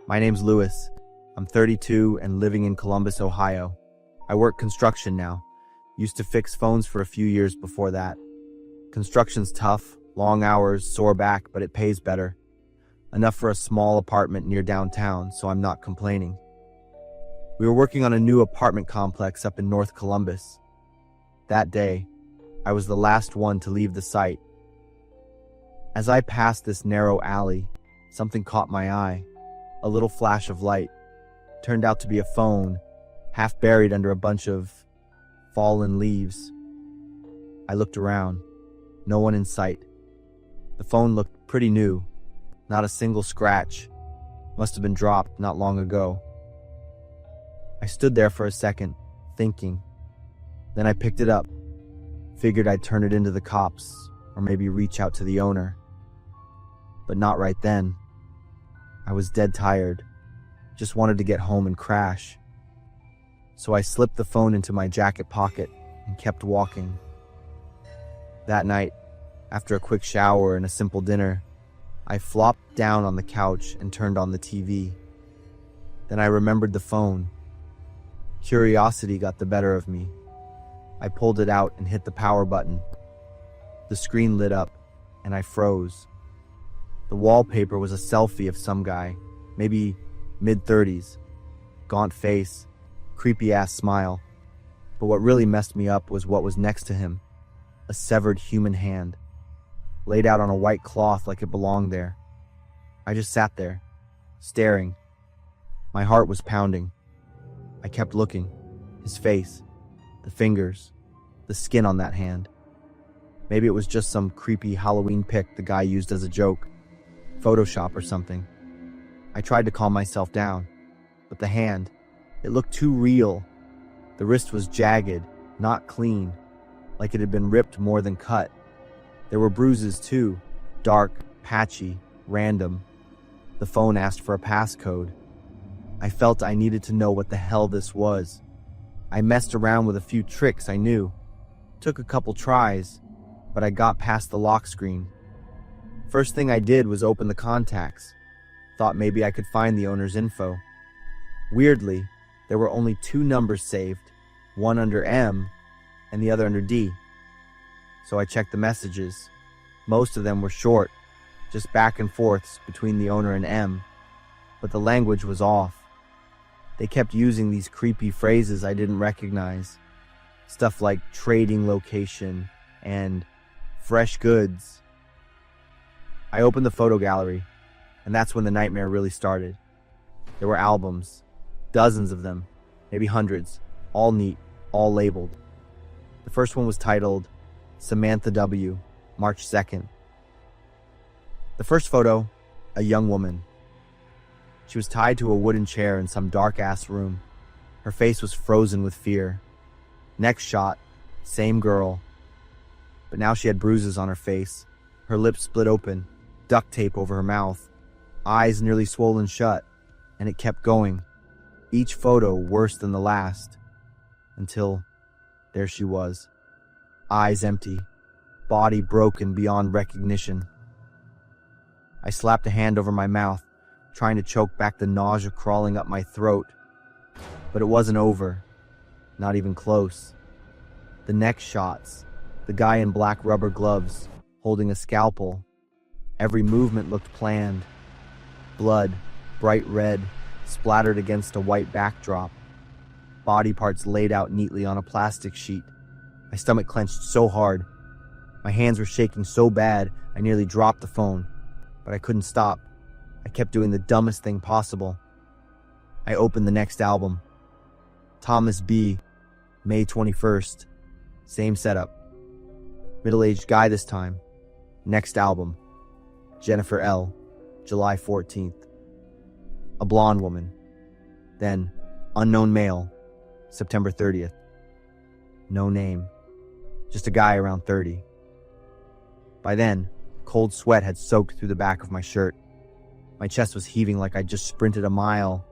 My name's Lewis. I'm 32 and living in Columbus, Ohio. I work construction now. Used to fix phones for a few years before that. Construction's tough, long hours, sore back, but it pays better. Enough for a small apartment near downtown, so I'm not complaining. We were working on a new apartment complex up in North Columbus. That day, I was the last one to leave the site. As I passed this narrow alley, something caught my eye. A little flash of light. Turned out to be a phone, half buried under a bunch of fallen leaves. I looked around. No one in sight. The phone looked pretty new. Not a single scratch. Must have been dropped not long ago. I stood there for a second, thinking. Then I picked it up. Figured I'd turn it into the cops, or maybe reach out to the owner. But not right then. I was dead tired. Just wanted to get home and crash. So I slipped the phone into my jacket pocket and kept walking. That night, after a quick shower and a simple dinner, I flopped down on the couch and turned on the TV. Then I remembered the phone. Curiosity got the better of me. I pulled it out and hit the power button. The screen lit up, and I froze. The wallpaper was a selfie of some guy, maybe mid-30s. Gaunt face, creepy-ass smile. But what really messed me up was what was next to him. A severed human hand, laid out on a white cloth like it belonged there. I just sat there, staring. My heart was pounding. I kept looking. His face, the fingers, the skin on that hand. Maybe it was just some creepy Halloween pic the guy used as a joke. Photoshop or something. I tried to calm myself down, but the hand, it looked too real. The wrist was jagged, not clean, like it had been ripped more than cut. There were bruises too, dark, patchy, random. The phone asked for a passcode. I felt I needed to know what the hell this was. I messed around with a few tricks I knew. Took a couple tries, but I got past the lock screen. First thing I did was open the contacts. Thought maybe I could find the owner's info. Weirdly, there were only two numbers saved, one under M and the other under D. So I checked the messages. Most of them were short, just back and forths between the owner and M, but the language was off. They kept using these creepy phrases I didn't recognize. Stuff like trading location and fresh goods. I opened the photo gallery, and that's when the nightmare really started. There were albums, dozens of them, maybe hundreds, all neat, all labeled. The first one was titled Samantha W., March 2nd. The first photo, a young woman. She was tied to a wooden chair in some dark-ass room. Her face was frozen with fear. Next shot, same girl. But now she had bruises on her face, her lips split open, duct tape over her mouth, eyes nearly swollen shut, and it kept going. Each photo worse than the last. Until there she was. Eyes empty, body broken beyond recognition. I slapped a hand over my mouth, trying to choke back the nausea crawling up my throat. But it wasn't over. Not even close. The next shots, the guy in black rubber gloves, holding a scalpel. Every movement looked planned. Blood, bright red, splattered against a white backdrop. Body parts laid out neatly on a plastic sheet. My stomach clenched so hard. My hands were shaking so bad I nearly dropped the phone. But I couldn't stop. I kept doing the dumbest thing possible. I opened the next album. Thomas B., May 21st. Same setup. Middle-aged guy this time. Next album. Jennifer L., July 14th. A blonde woman. Then, unknown male, September 30th. No name. Just a guy around 30. By then, cold sweat had soaked through the back of my shirt. My chest was heaving like I'd just sprinted a mile.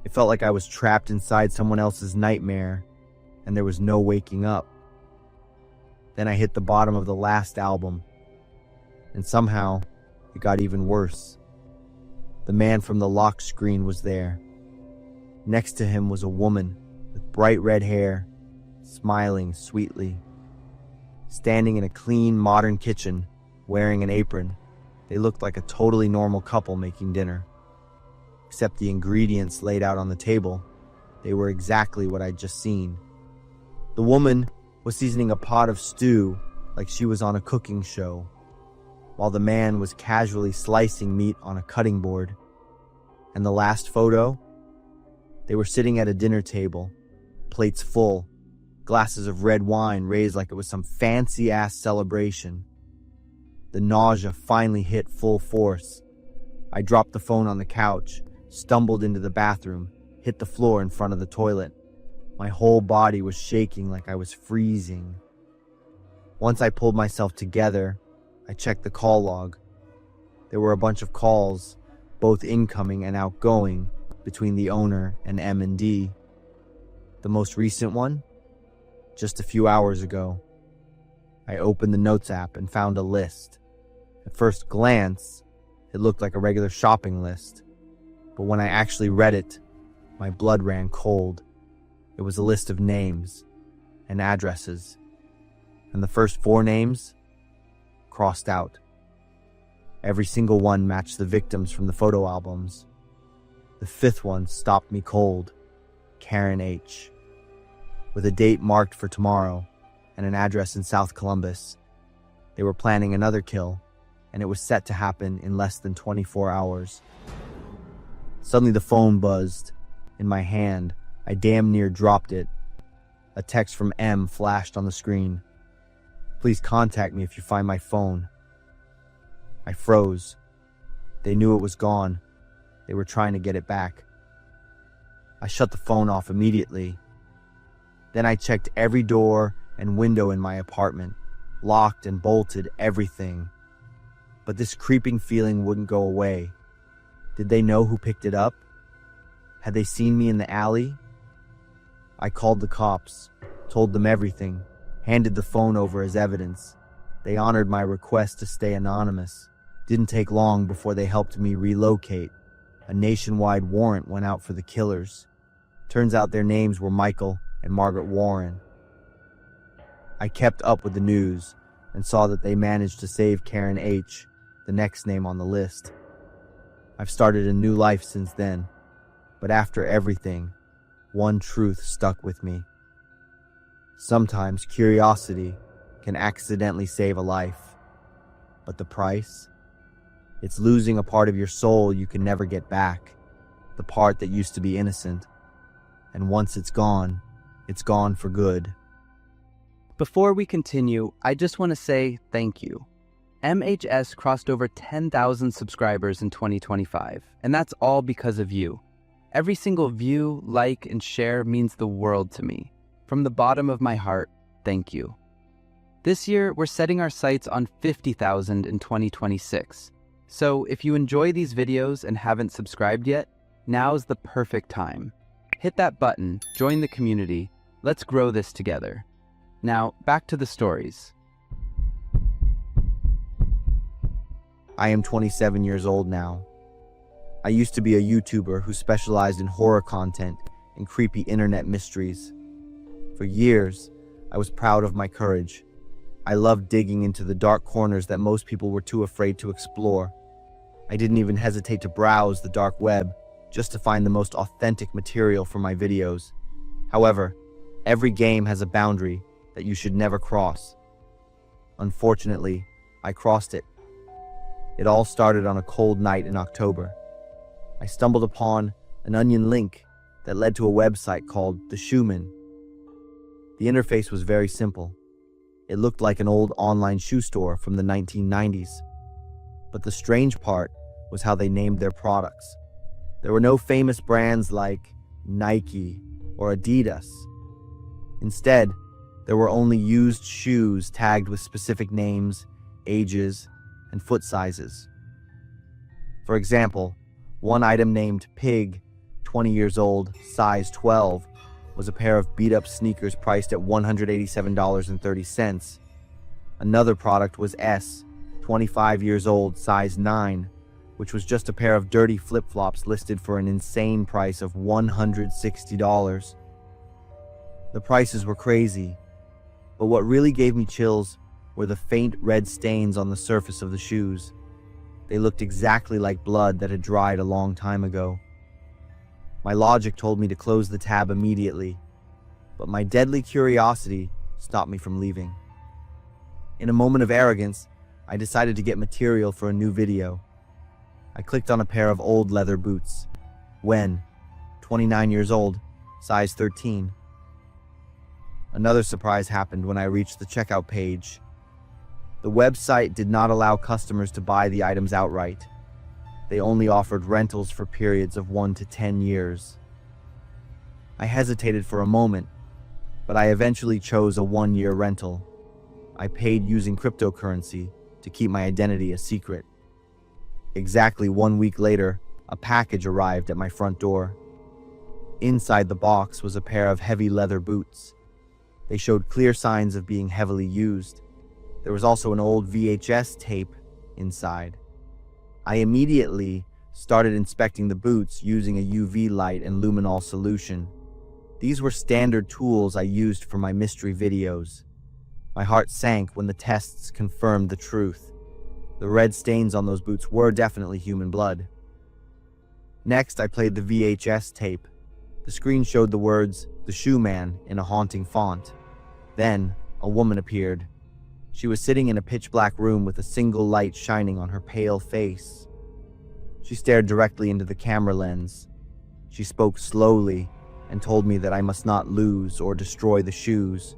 It felt like I was trapped inside someone else's nightmare, and there was no waking up. Then I hit the bottom of the last album, and somehow, it got even worse. The man from the lock screen was there. Next to him was a woman with bright red hair, smiling sweetly. Standing in a clean, modern kitchen, wearing an apron, they looked like a totally normal couple making dinner. Except the ingredients laid out on the table, they were exactly what I'd just seen. The woman was seasoning a pot of stew like she was on a cooking show, while the man was casually slicing meat on a cutting board. And the last photo? They were sitting at a dinner table, plates full, glasses of red wine raised like it was some fancy-ass celebration. The nausea finally hit full force. I dropped the phone on the couch, stumbled into the bathroom, hit the floor in front of the toilet. My whole body was shaking like I was freezing. Once I pulled myself together, I checked the call log. There were a bunch of calls, both incoming and outgoing, between the owner and M&D. The most recent one? Just a few hours ago. I opened the Notes app and found a list. At first glance, it looked like a regular shopping list. But when I actually read it, my blood ran cold. It was a list of names and addresses. And the first 4 names? Crossed out. Every single one matched the victims from the photo albums. The 5th one stopped me cold. Karen H. With a date marked for tomorrow and an address in South Columbus. They were planning another kill, and it was set to happen in less than 24 hours. Suddenly the phone buzzed. In my hand, I damn near dropped it. A text from M flashed on the screen. Please contact me if you find my phone. I froze. They knew it was gone. They were trying to get it back. I shut the phone off immediately. Then I checked every door and window in my apartment, locked and bolted everything. But this creeping feeling wouldn't go away. Did they know who picked it up? Had they seen me in the alley? I called the cops, told them everything, handed the phone over as evidence. They honored my request to stay anonymous. Didn't take long before they helped me relocate. A nationwide warrant went out for the killers. Turns out their names were Michael and Margaret Warren. I kept up with the news and saw that they managed to save Karen H., the next name on the list. I've started a new life since then, but after everything, one truth stuck with me. Sometimes curiosity can accidentally save a life, but the price? It's losing a part of your soul you can never get back, the part that used to be innocent. And once it's gone for good. Before we continue, I just want to say thank you. MHS crossed over 10,000 subscribers in 2025, and that's all because of you. Every single view, like, and share means the world to me. From the bottom of my heart, thank you. This year, we're setting our sights on 50,000 in 2026. So if you enjoy these videos and haven't subscribed yet, now's the perfect time. Hit that button, join the community, let's grow this together. Now, back to the stories. I am 27 years old now. I used to be a YouTuber who specialized in horror content and creepy internet mysteries. For years, I was proud of my courage. I loved digging into the dark corners that most people were too afraid to explore. I didn't even hesitate to browse the dark web just to find the most authentic material for my videos. However, every game has a boundary that you should never cross. Unfortunately, I crossed it. It all started on a cold night in October. I stumbled upon an onion link that led to a website called The Shoeman. The interface was very simple. It looked like an old online shoe store from the 1990s. But the strange part was how they named their products. There were no famous brands like Nike or Adidas. Instead, there were only used shoes tagged with specific names, ages, and foot sizes. For example, one item named Pig, 20 years old, size 12, was a pair of beat-up sneakers priced at $187.30. Another product was S, 25 years old, size 9, which was just a pair of dirty flip-flops listed for an insane price of $160. The prices were crazy, but what really gave me chills were the faint red stains on the surface of the shoes. They looked exactly like blood that had dried a long time ago. My logic told me to close the tab immediately, but my deadly curiosity stopped me from leaving. In a moment of arrogance, I decided to get material for a new video. I clicked on a pair of old leather boots. When, 29 years old, size 13. Another surprise happened when I reached the checkout page. The website did not allow customers to buy the items outright. They only offered rentals for periods of 1 to 10 years. I hesitated for a moment, but I eventually chose a 1-year rental. I paid using cryptocurrency to keep my identity a secret. Exactly 1 week later, a package arrived at my front door. Inside the box was a pair of heavy leather boots. They showed clear signs of being heavily used. There was also an old VHS tape inside. I immediately started inspecting the boots using a UV light and luminol solution. These were standard tools I used for my mystery videos. My heart sank when the tests confirmed the truth. The red stains on those boots were definitely human blood. Next, I played the VHS tape. The screen showed the words, "The Shoe Man," in a haunting font. Then, a woman appeared. She was sitting in a pitch-black room with a single light shining on her pale face. She stared directly into the camera lens. She spoke slowly and told me that I must not lose or destroy the shoes.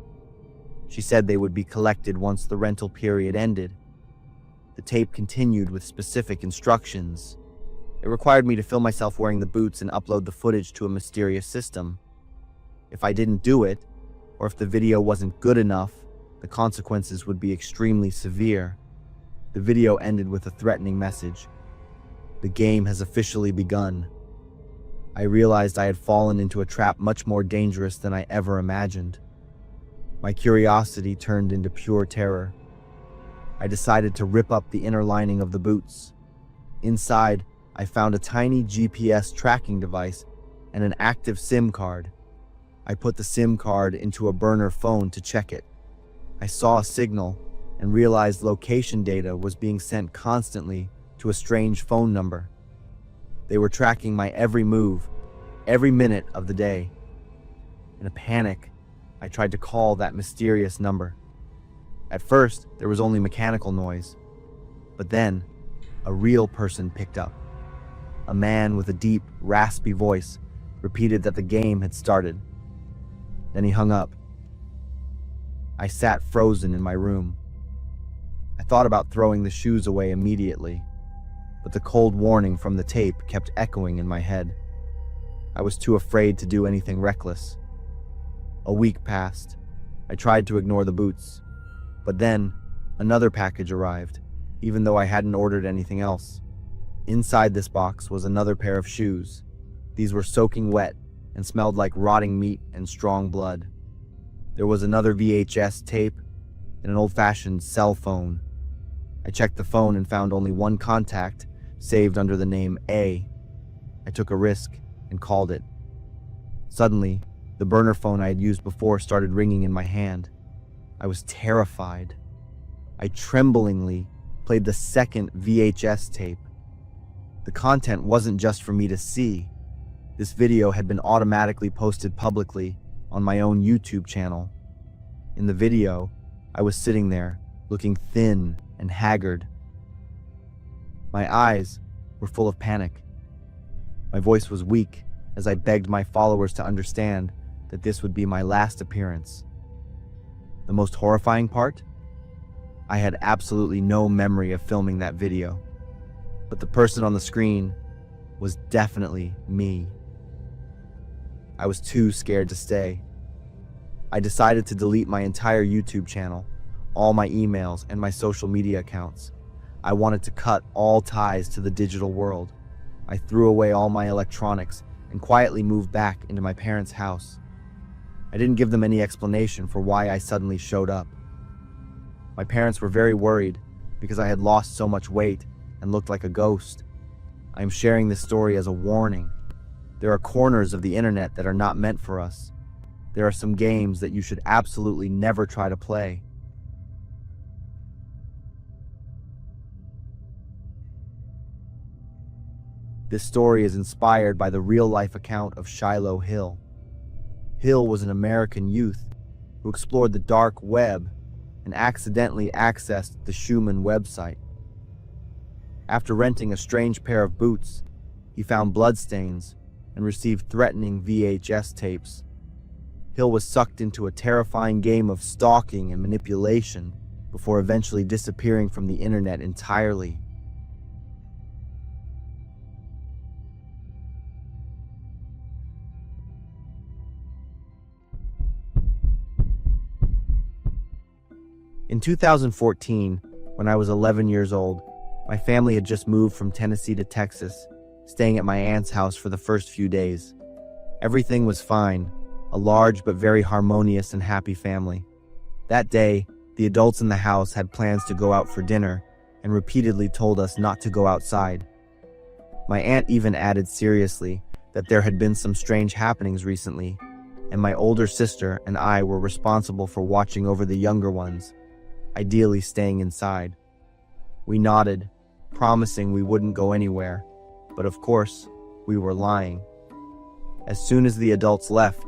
She said they would be collected once the rental period ended. The tape continued with specific instructions. It required me to film myself wearing the boots and upload the footage to a mysterious system. If I didn't do it, or if the video wasn't good enough, the consequences would be extremely severe. The video ended with a threatening message. The game has officially begun. I realized I had fallen into a trap much more dangerous than I ever imagined. My curiosity turned into pure terror. I decided to rip up the inner lining of the boots. Inside, I found a tiny GPS tracking device and an active SIM card. I put the SIM card into a burner phone to check it. I saw a signal and realized location data was being sent constantly to a strange phone number. They were tracking my every move, every minute of the day. In a panic, I tried to call that mysterious number. At first, there was only mechanical noise, but then a real person picked up. A man with a deep, raspy voice repeated that the game had started. Then he hung up. I sat frozen in my room. I thought about throwing the shoes away immediately, but the cold warning from the tape kept echoing in my head. I was too afraid to do anything reckless. A week passed. I tried to ignore the boots, but then another package arrived, even though I hadn't ordered anything else. Inside this box was another pair of shoes. These were soaking wet and smelled like rotting meat and strong blood. There was another VHS tape and an old-fashioned cell phone. I checked the phone and found only one contact saved under the name A. I took a risk and called it. Suddenly, the burner phone I had used before started ringing in my hand. I was terrified. I tremblingly played the second VHS tape. The content wasn't just for me to see. This video had been automatically posted publicly on my own YouTube channel. In the video, I was sitting there, looking thin and haggard. My eyes were full of panic. My voice was weak as I begged my followers to understand that this would be my last appearance. The most horrifying part? I had absolutely no memory of filming that video, but the person on the screen was definitely me. I was too scared to stay. I decided to delete my entire YouTube channel, all my emails, and my social media accounts. I wanted to cut all ties to the digital world. I threw away all my electronics and quietly moved back into my parents' house. I didn't give them any explanation for why I suddenly showed up. My parents were very worried because I had lost so much weight and looked like a ghost. I am sharing this story as a warning. There are corners of the internet that are not meant for us. There are some games that you should absolutely never try to play. This story is inspired by the real-life account of Shiloh Hill. Hill was an American youth who explored the dark web and accidentally accessed the Schumann website. After renting a strange pair of boots, he found bloodstains and received threatening VHS tapes. Hill was sucked into a terrifying game of stalking and manipulation before eventually disappearing from the internet entirely. In 2014, when I was 11 years old, my family had just moved from Tennessee to Texas, staying at my aunt's house for the first few days. Everything was fine, a large but very harmonious and happy family. That day, the adults in the house had plans to go out for dinner and repeatedly told us not to go outside. My aunt even added seriously that there had been some strange happenings recently, and my older sister and I were responsible for watching over the younger ones, ideally staying inside. We nodded, promising we wouldn't go anywhere, but of course, we were lying. As soon as the adults left,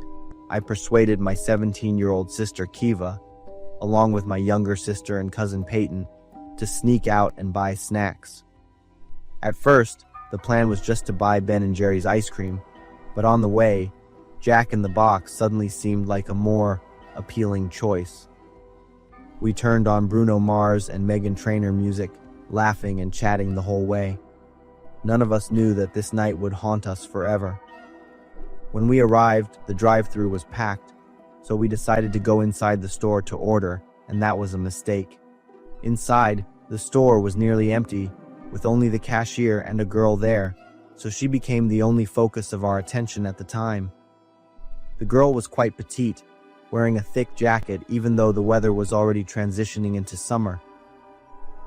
I persuaded my 17-year-old sister Kiva, along with my younger sister and cousin Peyton, to sneak out and buy snacks. At first, the plan was just to buy Ben & Jerry's ice cream, but on the way, Jack in the Box suddenly seemed like a more appealing choice. We turned on Bruno Mars and Meghan Trainor music, laughing and chatting the whole way. None of us knew that this night would haunt us forever. When we arrived, the drive-thru was packed, so we decided to go inside the store to order, and that was a mistake. Inside, the store was nearly empty, with only the cashier and a girl there, so she became the only focus of our attention at the time. The girl was quite petite, wearing a thick jacket even though the weather was already transitioning into summer.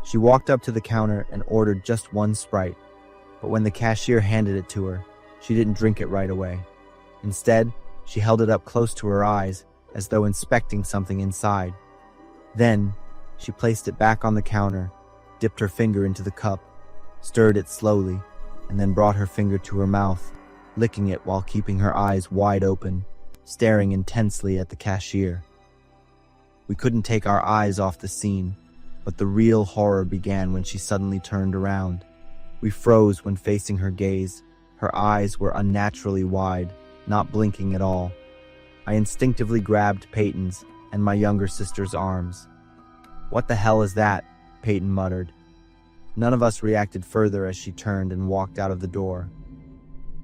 She walked up to the counter and ordered just one Sprite, but when the cashier handed it to her, she didn't drink it right away. Instead, she held it up close to her eyes as though inspecting something inside. Then, she placed it back on the counter, dipped her finger into the cup, stirred it slowly, and then brought her finger to her mouth, licking it while keeping her eyes wide open, staring intensely at the cashier. We couldn't take our eyes off the scene, but the real horror began when she suddenly turned around. We froze when facing her gaze. Her eyes were unnaturally wide, not blinking at all. I instinctively grabbed Peyton's and my younger sister's arms. "What the hell is that?" Peyton muttered. None of us reacted further as she turned and walked out of the door.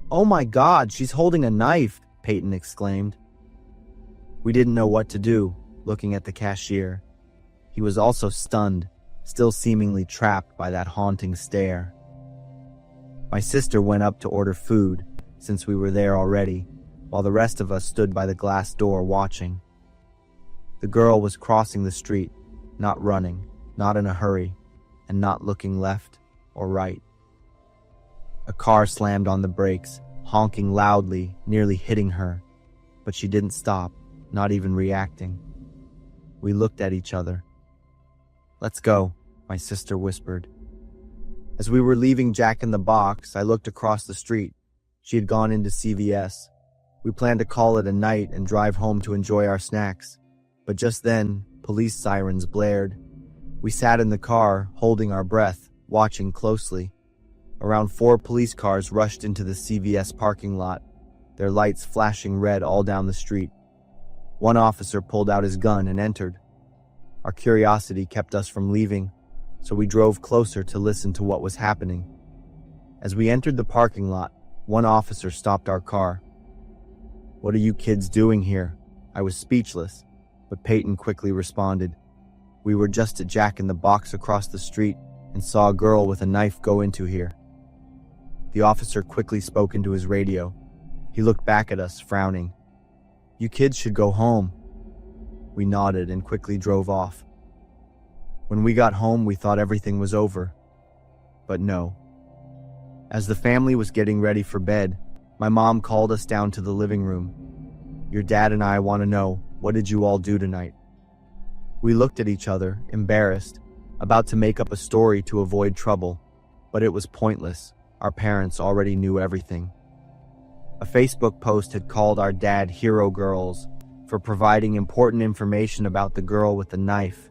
"Oh my God, she's holding a knife!" Peyton exclaimed. We didn't know what to do, looking at the cashier. He was also stunned, still seemingly trapped by that haunting stare. My sister went up to order food, since we were there already, while the rest of us stood by the glass door watching. The girl was crossing the street, not running, not in a hurry, and not looking left or right. A car slammed on the brakes, honking loudly, nearly hitting her, but she didn't stop, not even reacting. We looked at each other. "Let's go," my sister whispered. As we were leaving Jack in the Box, I looked across the street. She had gone into CVS. We planned to call it a night and drive home to enjoy our snacks. But just then, police sirens blared. We sat in the car, holding our breath, watching closely. Around 4 police cars rushed into the CVS parking lot, their lights flashing red all down the street. One officer pulled out his gun and entered. Our curiosity kept us from leaving, so we drove closer to listen to what was happening. As we entered the parking lot, one officer stopped our car. "What are you kids doing here?" I was speechless, but Peyton quickly responded. "We were just at Jack in the Box across the street and saw a girl with a knife go into here." The officer quickly spoke into his radio. He looked back at us, frowning. "You kids should go home." We nodded and quickly drove off. When we got home, we thought everything was over. But no. As the family was getting ready for bed, my mom called us down to the living room. "Your dad and I want to know, what did you all do tonight?" We looked at each other, embarrassed, about to make up a story to avoid trouble, but it was pointless. Our parents already knew everything. A Facebook post had called our dad Hero Girls for providing important information about the girl with the knife.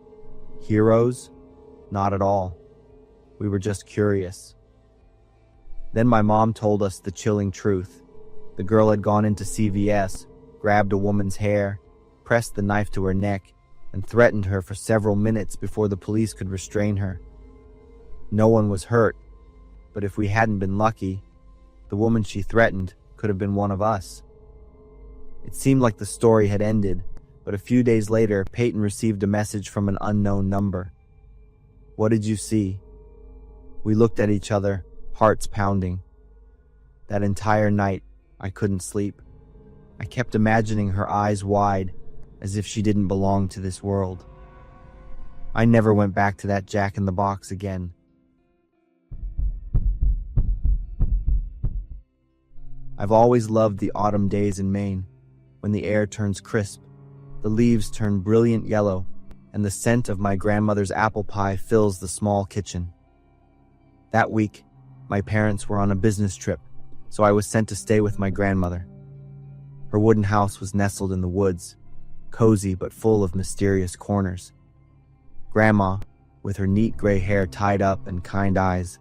Heroes? Not at all. We were just curious. Then my mom told us the chilling truth. The girl had gone into CVS, grabbed a woman's hair, pressed the knife to her neck, and threatened her for several minutes before the police could restrain her. No one was hurt, but if we hadn't been lucky, the woman she threatened could have been one of us. It seemed like the story had ended, but a few days later, Peyton received a message from an unknown number. "What did you see?" We looked at each other, hearts pounding. That entire night, I couldn't sleep. I kept imagining her eyes wide, as if she didn't belong to this world. I never went back to that Jack-in-the-Box again. I've always loved the autumn days in Maine, when the air turns crisp, the leaves turn brilliant yellow, and the scent of my grandmother's apple pie fills the small kitchen. That week, my parents were on a business trip, so I was sent to stay with my grandmother. Her wooden house was nestled in the woods, cozy but full of mysterious corners. Grandma, with her neat gray hair tied up and kind eyes,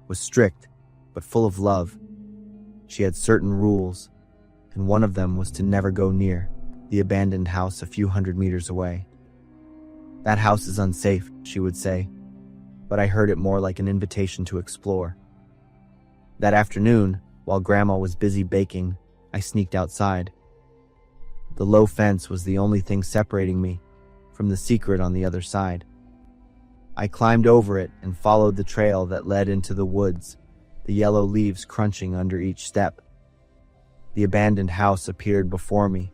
was strict but full of love. She had certain rules, and one of them was to never go near the abandoned house a few hundred meters away. "That house is unsafe," she would say, but I heard it more like an invitation to explore. That afternoon, while Grandma was busy baking, I sneaked outside. The low fence was the only thing separating me from the secret on the other side. I climbed over it and followed the trail that led into the woods, the yellow leaves crunching under each step. The abandoned house appeared before me.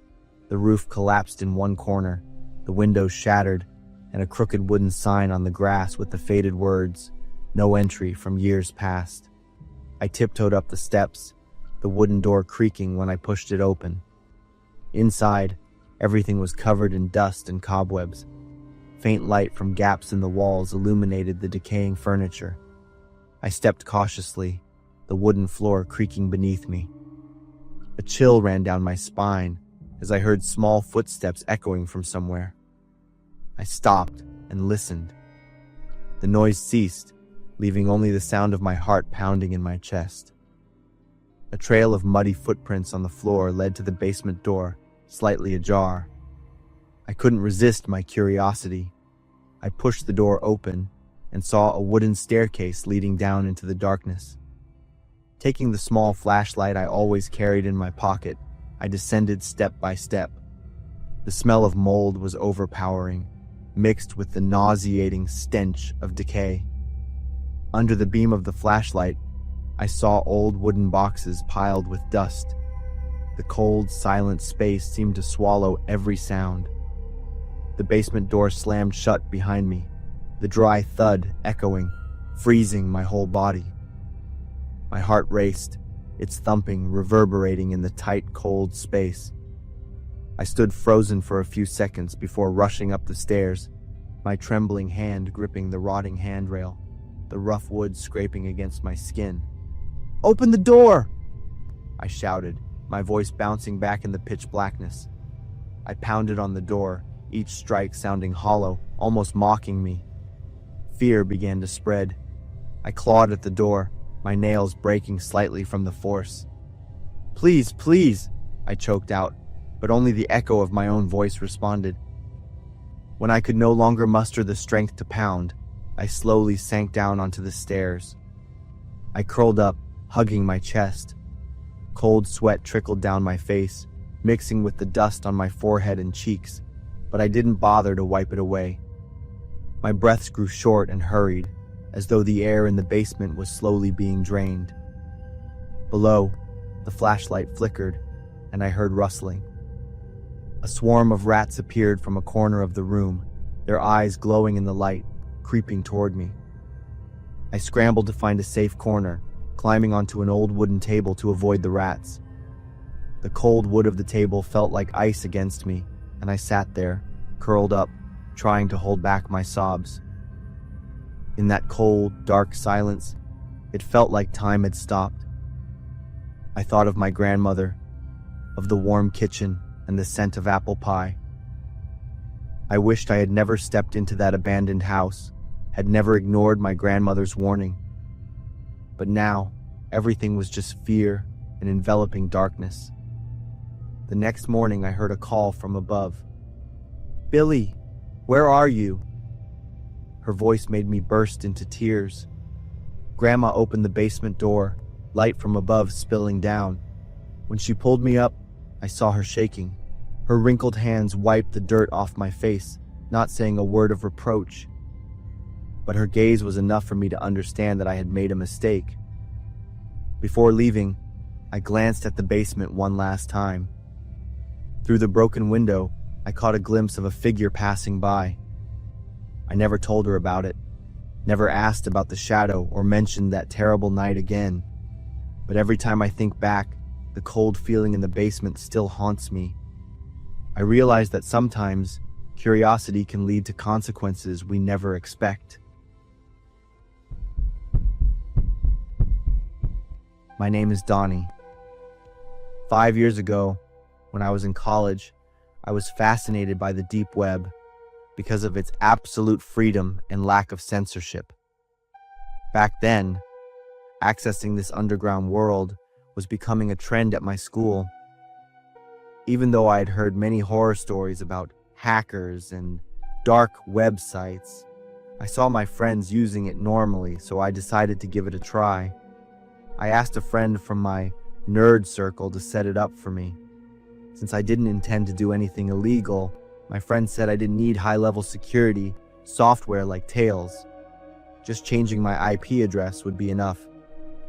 The roof collapsed in one corner, the windows shattered, and a crooked wooden sign on the grass with the faded words, "No entry from years past." I tiptoed up the steps, the wooden door creaking when I pushed it open. Inside, everything was covered in dust and cobwebs. Faint light from gaps in the walls illuminated the decaying furniture. I stepped cautiously, the wooden floor creaking beneath me. A chill ran down my spine as I heard small footsteps echoing from somewhere. I stopped and listened. The noise ceased, leaving only the sound of my heart pounding in my chest. A trail of muddy footprints on the floor led to the basement door, slightly ajar. I couldn't resist my curiosity. I pushed the door open and saw a wooden staircase leading down into the darkness. Taking the small flashlight I always carried in my pocket, I descended step by step. The smell of mold was overpowering, mixed with the nauseating stench of decay. Under the beam of the flashlight, I saw old wooden boxes piled with dust. The cold, silent space seemed to swallow every sound. The basement door slammed shut behind me, the dry thud echoing, freezing my whole body. My heart raced, its thumping reverberating in the tight, cold space. I stood frozen for a few seconds before rushing up the stairs, my trembling hand gripping the rotting handrail, the rough wood scraping against my skin. "Open the door!" I shouted, my voice bouncing back in the pitch blackness. I pounded on the door, each strike sounding hollow, almost mocking me. Fear began to spread. I clawed at the door, my nails breaking slightly from the force. "Please, please," I choked out, but only the echo of my own voice responded. When I could no longer muster the strength to pound, I slowly sank down onto the stairs. I curled up, hugging my chest. Cold sweat trickled down my face, mixing with the dust on my forehead and cheeks, but I didn't bother to wipe it away. My breaths grew short and hurried, as though the air in the basement was slowly being drained. Below, the flashlight flickered, and I heard rustling. A swarm of rats appeared from a corner of the room, their eyes glowing in the light, creeping toward me. I scrambled to find a safe corner, climbing onto an old wooden table to avoid the rats. The cold wood of the table felt like ice against me, and I sat there, curled up, trying to hold back my sobs. In that cold, dark silence, it felt like time had stopped. I thought of my grandmother, of the warm kitchen and the scent of apple pie. I wished I had never stepped into that abandoned house, had never ignored my grandmother's warning. But now, everything was just fear and enveloping darkness. The next morning, I heard a call from above. "Billy, where are you?" Her voice made me burst into tears. Grandma opened the basement door, light from above spilling down. When she pulled me up, I saw her shaking. Her wrinkled hands wiped the dirt off my face, not saying a word of reproach. But her gaze was enough for me to understand that I had made a mistake. Before leaving, I glanced at the basement one last time. Through the broken window, I caught a glimpse of a figure passing by. I never told her about it, never asked about the shadow or mentioned that terrible night again. But every time I think back, the cold feeling in the basement still haunts me. I realize that sometimes curiosity can lead to consequences we never expect. My name is Donnie. 5 years ago, when I was in college, I was fascinated by the deep web because of its absolute freedom and lack of censorship. Back then, accessing this underground world was becoming a trend at my school. Even though I had heard many horror stories about hackers and dark websites, I saw my friends using it normally, so I decided to give it a try. I asked a friend from my nerd circle to set it up for me. Since I didn't intend to do anything illegal, my friend said I didn't need high-level security software like Tails. Just changing my IP address would be enough.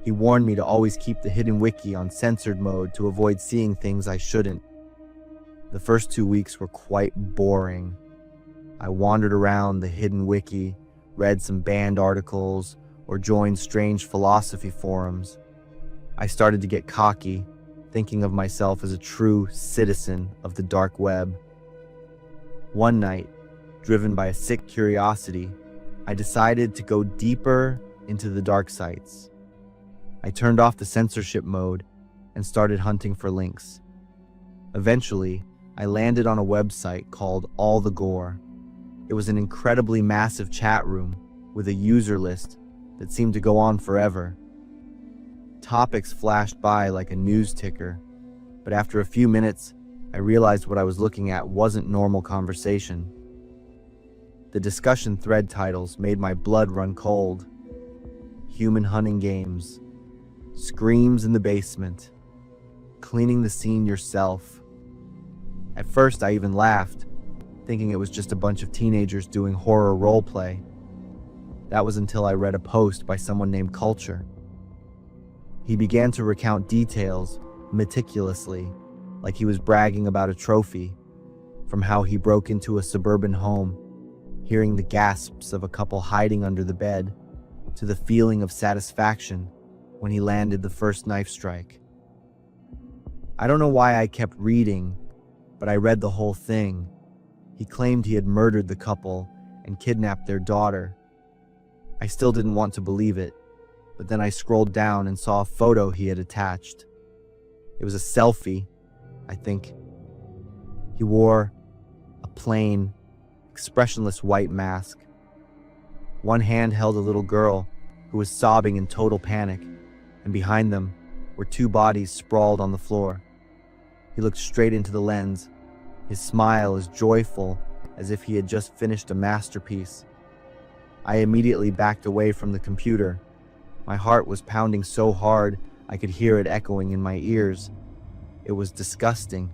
He warned me to always keep the hidden wiki on censored mode to avoid seeing things I shouldn't. The first 2 weeks were quite boring. I wandered around the hidden wiki, read some banned articles, or joined strange philosophy forums. I started to get cocky, thinking of myself as a true citizen of the dark web. One night, driven by a sick curiosity, I decided to go deeper into the dark sites. I turned off the censorship mode and started hunting for links. Eventually, I landed on a website called All the Gore. It was an incredibly massive chat room with a user list that seemed to go on forever. Topics flashed by like a news ticker, but after a few minutes, I realized what I was looking at wasn't normal conversation. The discussion thread titles made my blood run cold. Human hunting games, screams in the basement, cleaning the scene yourself. At first, I even laughed, thinking it was just a bunch of teenagers doing horror roleplay. That was until I read a post by someone named Culture. He began to recount details meticulously, like he was bragging about a trophy, from how he broke into a suburban home, hearing the gasps of a couple hiding under the bed, to the feeling of satisfaction when he landed the first knife strike. I don't know why I kept reading, but I read the whole thing. He claimed he had murdered the couple and kidnapped their daughter. I still didn't want to believe it, but then I scrolled down and saw a photo he had attached. It was a selfie, I think. He wore a plain, expressionless white mask. One hand held a little girl who was sobbing in total panic, and behind them were two bodies sprawled on the floor. He looked straight into the lens, his smile as joyful as if he had just finished a masterpiece. I immediately backed away from the computer. My heart was pounding so hard I could hear it echoing in my ears. It was disgusting.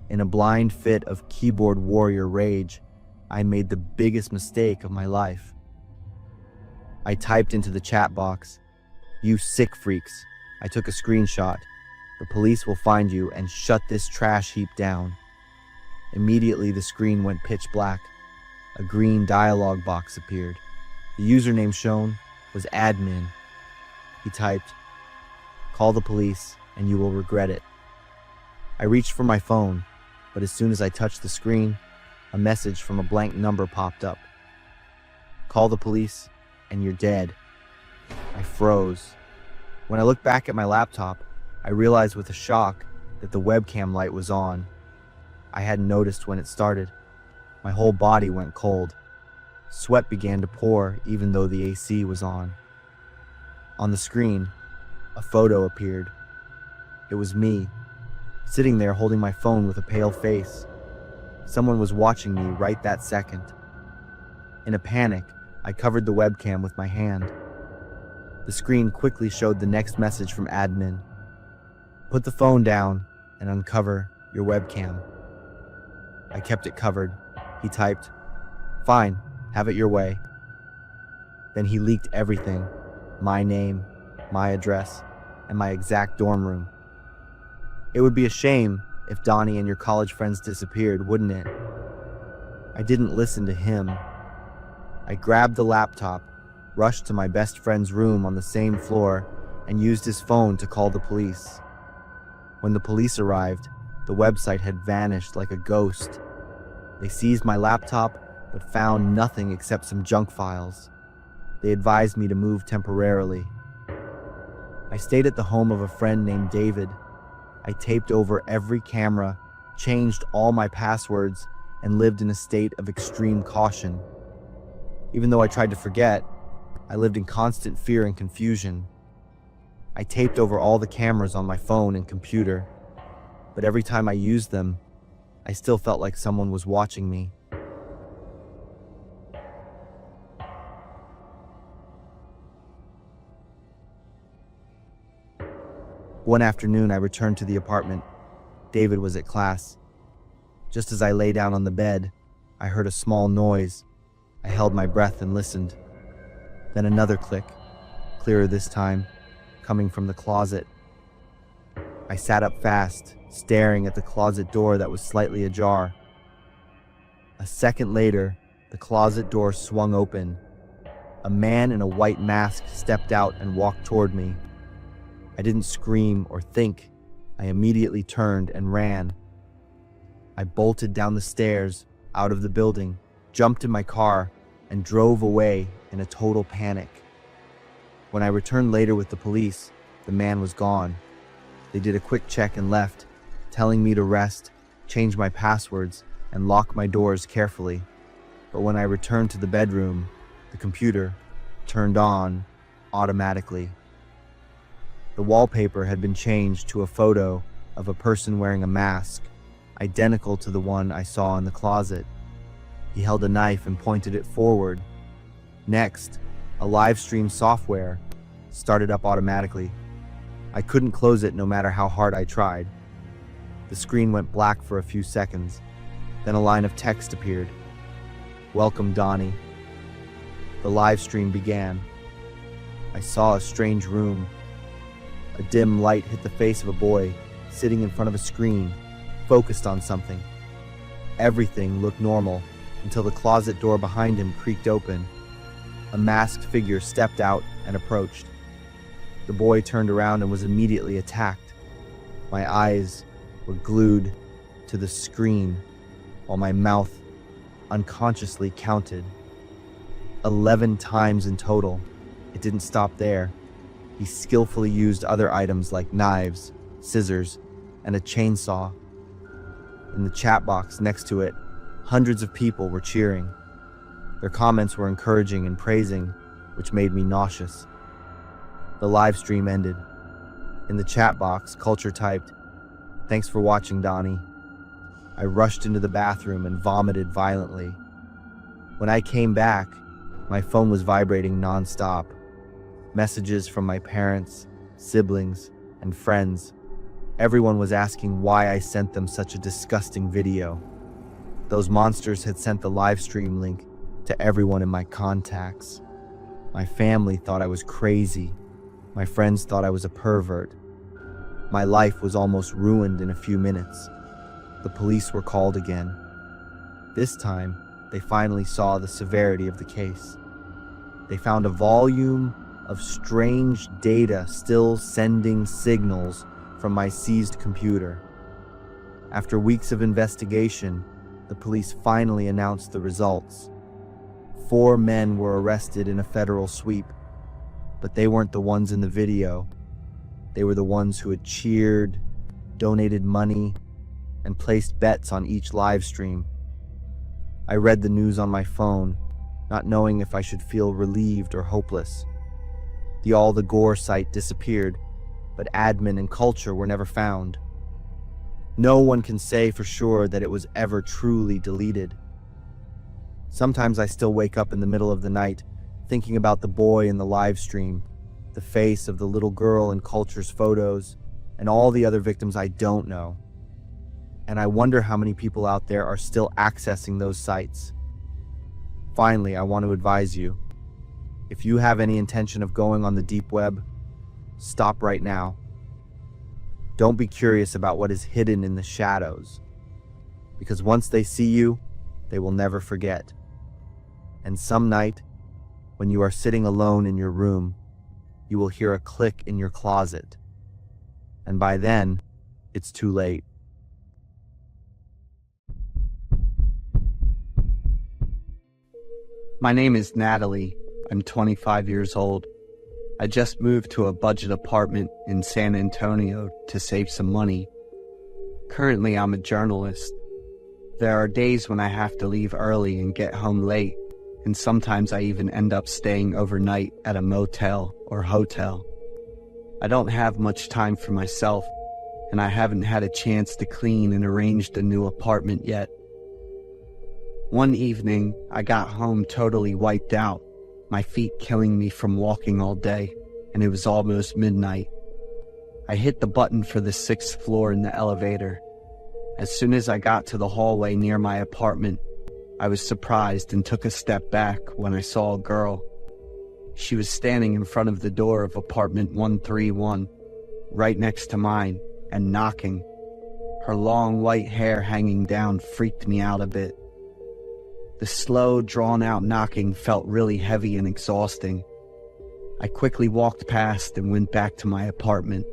In a blind fit of keyboard warrior rage, I made the biggest mistake of my life. I typed into the chat box, "You sick freaks." I took a screenshot. "The police will find you and shut this trash heap down." Immediately the screen went pitch black. A green dialog box appeared. The username shown was admin. He typed, Call the police and you will regret it. I reached for my phone, but as soon as I touched the screen, a message from a blank number popped up. Call the police and you're dead. I froze. When I looked back at my laptop, I realized with a shock that the webcam light was on. I hadn't noticed when it started. My whole body went cold. Sweat began to pour even though the AC was on. On the screen, a photo appeared. It was me, sitting there holding my phone with a pale face. Someone was watching me right that second. In a panic, I covered the webcam with my hand. The screen quickly showed the next message from admin. Put the phone down and uncover your webcam. I kept it covered. He typed, "Fine, have it your way." Then he leaked everything, my name, my address, and my exact dorm room. It would be a shame if Donnie and your college friends disappeared, wouldn't it? I didn't listen to him. I grabbed the laptop, rushed to my best friend's room on the same floor, and used his phone to call the police. When the police arrived, the website had vanished like a ghost. They seized my laptop, but found nothing except some junk files. They advised me to move temporarily. I stayed at the home of a friend named David. I taped over every camera, changed all my passwords, and lived in a state of extreme caution. Even though I tried to forget, I lived in constant fear and confusion. I taped over all the cameras on my phone and computer, but every time I used them, I still felt like someone was watching me. One afternoon, I returned to the apartment. David was at class. Just as I lay down on the bed, I heard a small noise. I held my breath and listened. Then another click, clearer this time, coming from the closet. I sat up fast, staring at the closet door that was slightly ajar. A second later, the closet door swung open. A man in a white mask stepped out and walked toward me. I didn't scream or think. I immediately turned and ran. I bolted down the stairs, out of the building, jumped in my car, and drove away in a total panic. When I returned later with the police, the man was gone. They did a quick check and left, telling me to rest, change my passwords, and lock my doors carefully. But when I returned to the bedroom, the computer turned on automatically. The wallpaper had been changed to a photo of a person wearing a mask, identical to the one I saw in the closet. He held a knife and pointed it forward. Next, a live stream software started up automatically. I couldn't close it no matter how hard I tried. The screen went black for a few seconds. Then a line of text appeared. "Welcome, Donnie." The live stream began. I saw a strange room. A dim light hit the face of a boy sitting in front of a screen, focused on something. Everything looked normal until the closet door behind him creaked open. A masked figure stepped out and approached. The boy turned around and was immediately attacked. My eyes were glued to the screen while my mouth unconsciously counted 11 times in total. It didn't stop there. He skillfully used other items like knives, scissors, and a chainsaw. In the chat box next to it, hundreds of people were cheering. Their comments were encouraging and praising, which made me nauseous. The live stream ended. In the chat box, Culture typed, "Thanks for watching, Donnie." I rushed into the bathroom and vomited violently. When I came back, my phone was vibrating nonstop. Messages from my parents, siblings, and friends. Everyone was asking why I sent them such a disgusting video. Those monsters had sent the live stream link to everyone in my contacts. My family thought I was crazy. My friends thought I was a pervert. My life was almost ruined in a few minutes. The police were called again. This time, they finally saw the severity of the case. They found a volume of strange data still sending signals from my seized computer. After weeks of investigation, the police finally announced the results. 4 men were arrested in a federal sweep, but they weren't the ones in the video. They were the ones who had cheered, donated money, and placed bets on each live stream. I read the news on my phone, not knowing if I should feel relieved or hopeless. The All the Gore site disappeared, but admin and culture were never found. No one can say for sure that it was ever truly deleted. Sometimes I still wake up in the middle of the night, thinking about the boy in the live stream, the face of the little girl in culture's photos, and all the other victims I don't know. And I wonder how many people out there are still accessing those sites. Finally, I want to advise you. If you have any intention of going on the deep web, stop right now. Don't be curious about what is hidden in the shadows, because once they see you, they will never forget. And some night, when you are sitting alone in your room, you will hear a click in your closet. And by then, it's too late. My name is Natalie. I'm 25 years old. I just moved to a budget apartment in San Antonio to save some money. Currently, I'm a journalist. There are days when I have to leave early and get home late, and sometimes I even end up staying overnight at a motel or hotel. I don't have much time for myself, and I haven't had a chance to clean and arrange the new apartment yet. One evening, I got home totally wiped out, my feet killing me from walking all day, and it was almost midnight. I hit the button for the 6th floor in the elevator. As soon as I got to the hallway near my apartment, I was surprised and took a step back when I saw a girl. She was standing in front of the door of apartment 131, right next to mine, and knocking. Her long white hair hanging down freaked me out a bit. The slow, drawn-out knocking felt really heavy and exhausting. I quickly walked past and went back to my apartment.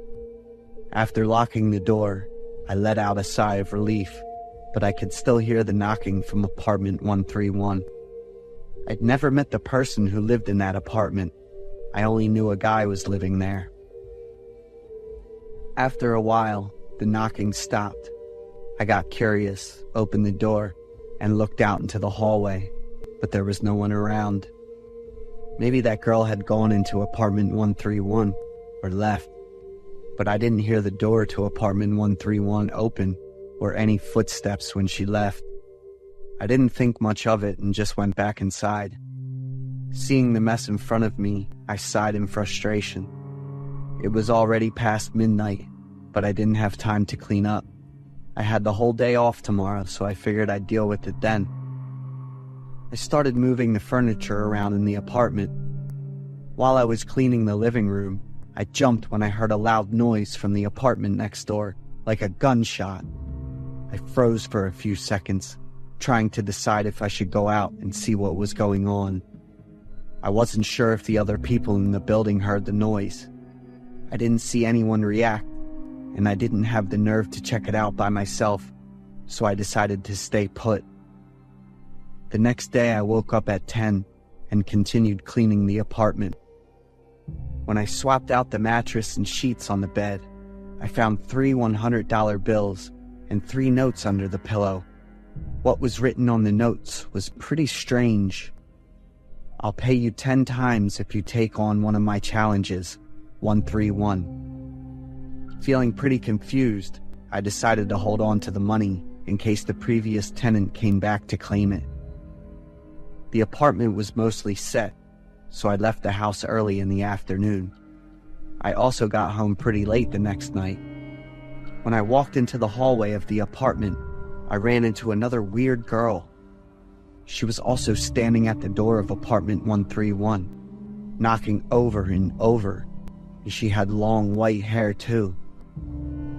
After locking the door, I let out a sigh of relief, but I could still hear the knocking from apartment 131. I'd never met the person who lived in that apartment. I only knew a guy was living there. After a while, the knocking stopped. I got curious, opened the door, and looked out into the hallway, but there was no one around. Maybe that girl had gone into apartment 131 or left, but I didn't hear the door to apartment 131 open or any footsteps when she left. I didn't think much of it and just went back inside. Seeing the mess in front of me, I sighed in frustration. It was already past midnight, but I didn't have time to clean up. I had the whole day off tomorrow, so I figured I'd deal with it then. I started moving the furniture around in the apartment. While I was cleaning the living room, I jumped when I heard a loud noise from the apartment next door, like a gunshot. I froze for a few seconds, trying to decide if I should go out and see what was going on. I wasn't sure if the other people in the building heard the noise. I didn't see anyone react, and I didn't have the nerve to check it out by myself, so I decided to stay put. The next day I woke up at 10 and continued cleaning the apartment. When I swapped out the mattress and sheets on the bed, I found 3 $100 bills and 3 notes under the pillow. What was written on the notes was pretty strange. "I'll pay you 10 times if you take on one of my challenges, 131. Feeling pretty confused, I decided to hold on to the money in case the previous tenant came back to claim it. The apartment was mostly set, so I left the house early in the afternoon. I also got home pretty late the next night. When I walked into the hallway of the apartment, I ran into another weird girl. She was also standing at the door of apartment 131, knocking over and over, and she had long white hair too.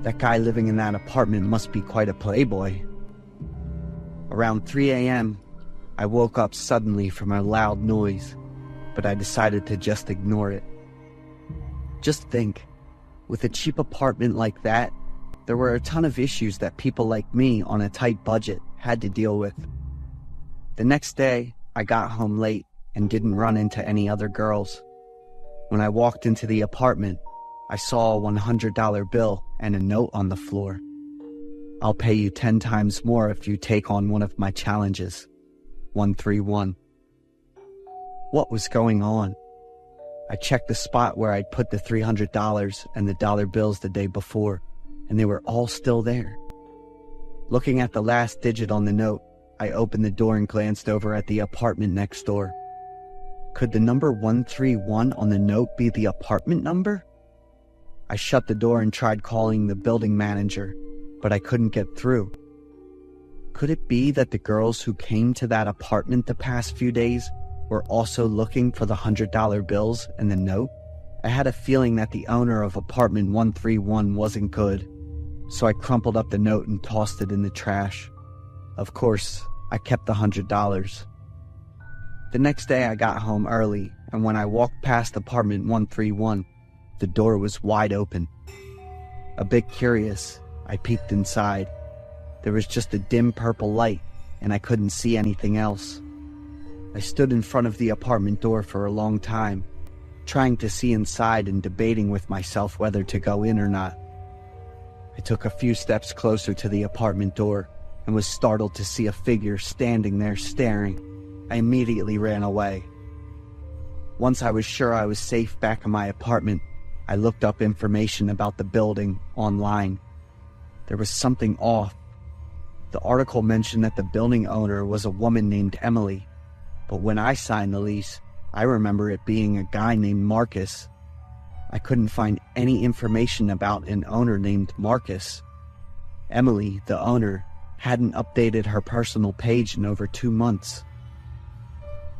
That guy living in that apartment must be quite a playboy. Around 3 a.m., I woke up suddenly from a loud noise, but I decided to just ignore it. Just think, with a cheap apartment like that, there were a ton of issues that people like me on a tight budget had to deal with. The next day, I got home late and didn't run into any other girls. When I walked into the apartment, I saw a $100 bill and a note on the floor. "I'll pay you 10 times more if you take on one of my challenges. 131. What was going on? I checked the spot where I'd put the $300 and the dollar bills the day before, and they were all still there. Looking at the last digit on the note, I opened the door and glanced over at the apartment next door. Could the number 131 on the note be the apartment number? I shut the door and tried calling the building manager, but I couldn't get through. Could it be that the girls who came to that apartment the past few days were also looking for the $100 bills and the note? I had a feeling that the owner of apartment 131 wasn't good, so I crumpled up the note and tossed it in the trash. Of course, I kept the $100. The next day I got home early, and when I walked past apartment 131, the door was wide open. A bit curious, I peeked inside. There was just a dim purple light, and I couldn't see anything else. I stood in front of the apartment door for a long time, trying to see inside and debating with myself whether to go in or not. I took a few steps closer to the apartment door and was startled to see a figure standing there staring. I immediately ran away. Once I was sure I was safe back in my apartment, I looked up information about the building online. There was something off. The article mentioned that the building owner was a woman named Emily, but when I signed the lease, I remember it being a guy named Marcus. I couldn't find any information about an owner named Marcus. Emily, the owner, hadn't updated her personal page in over 2 months.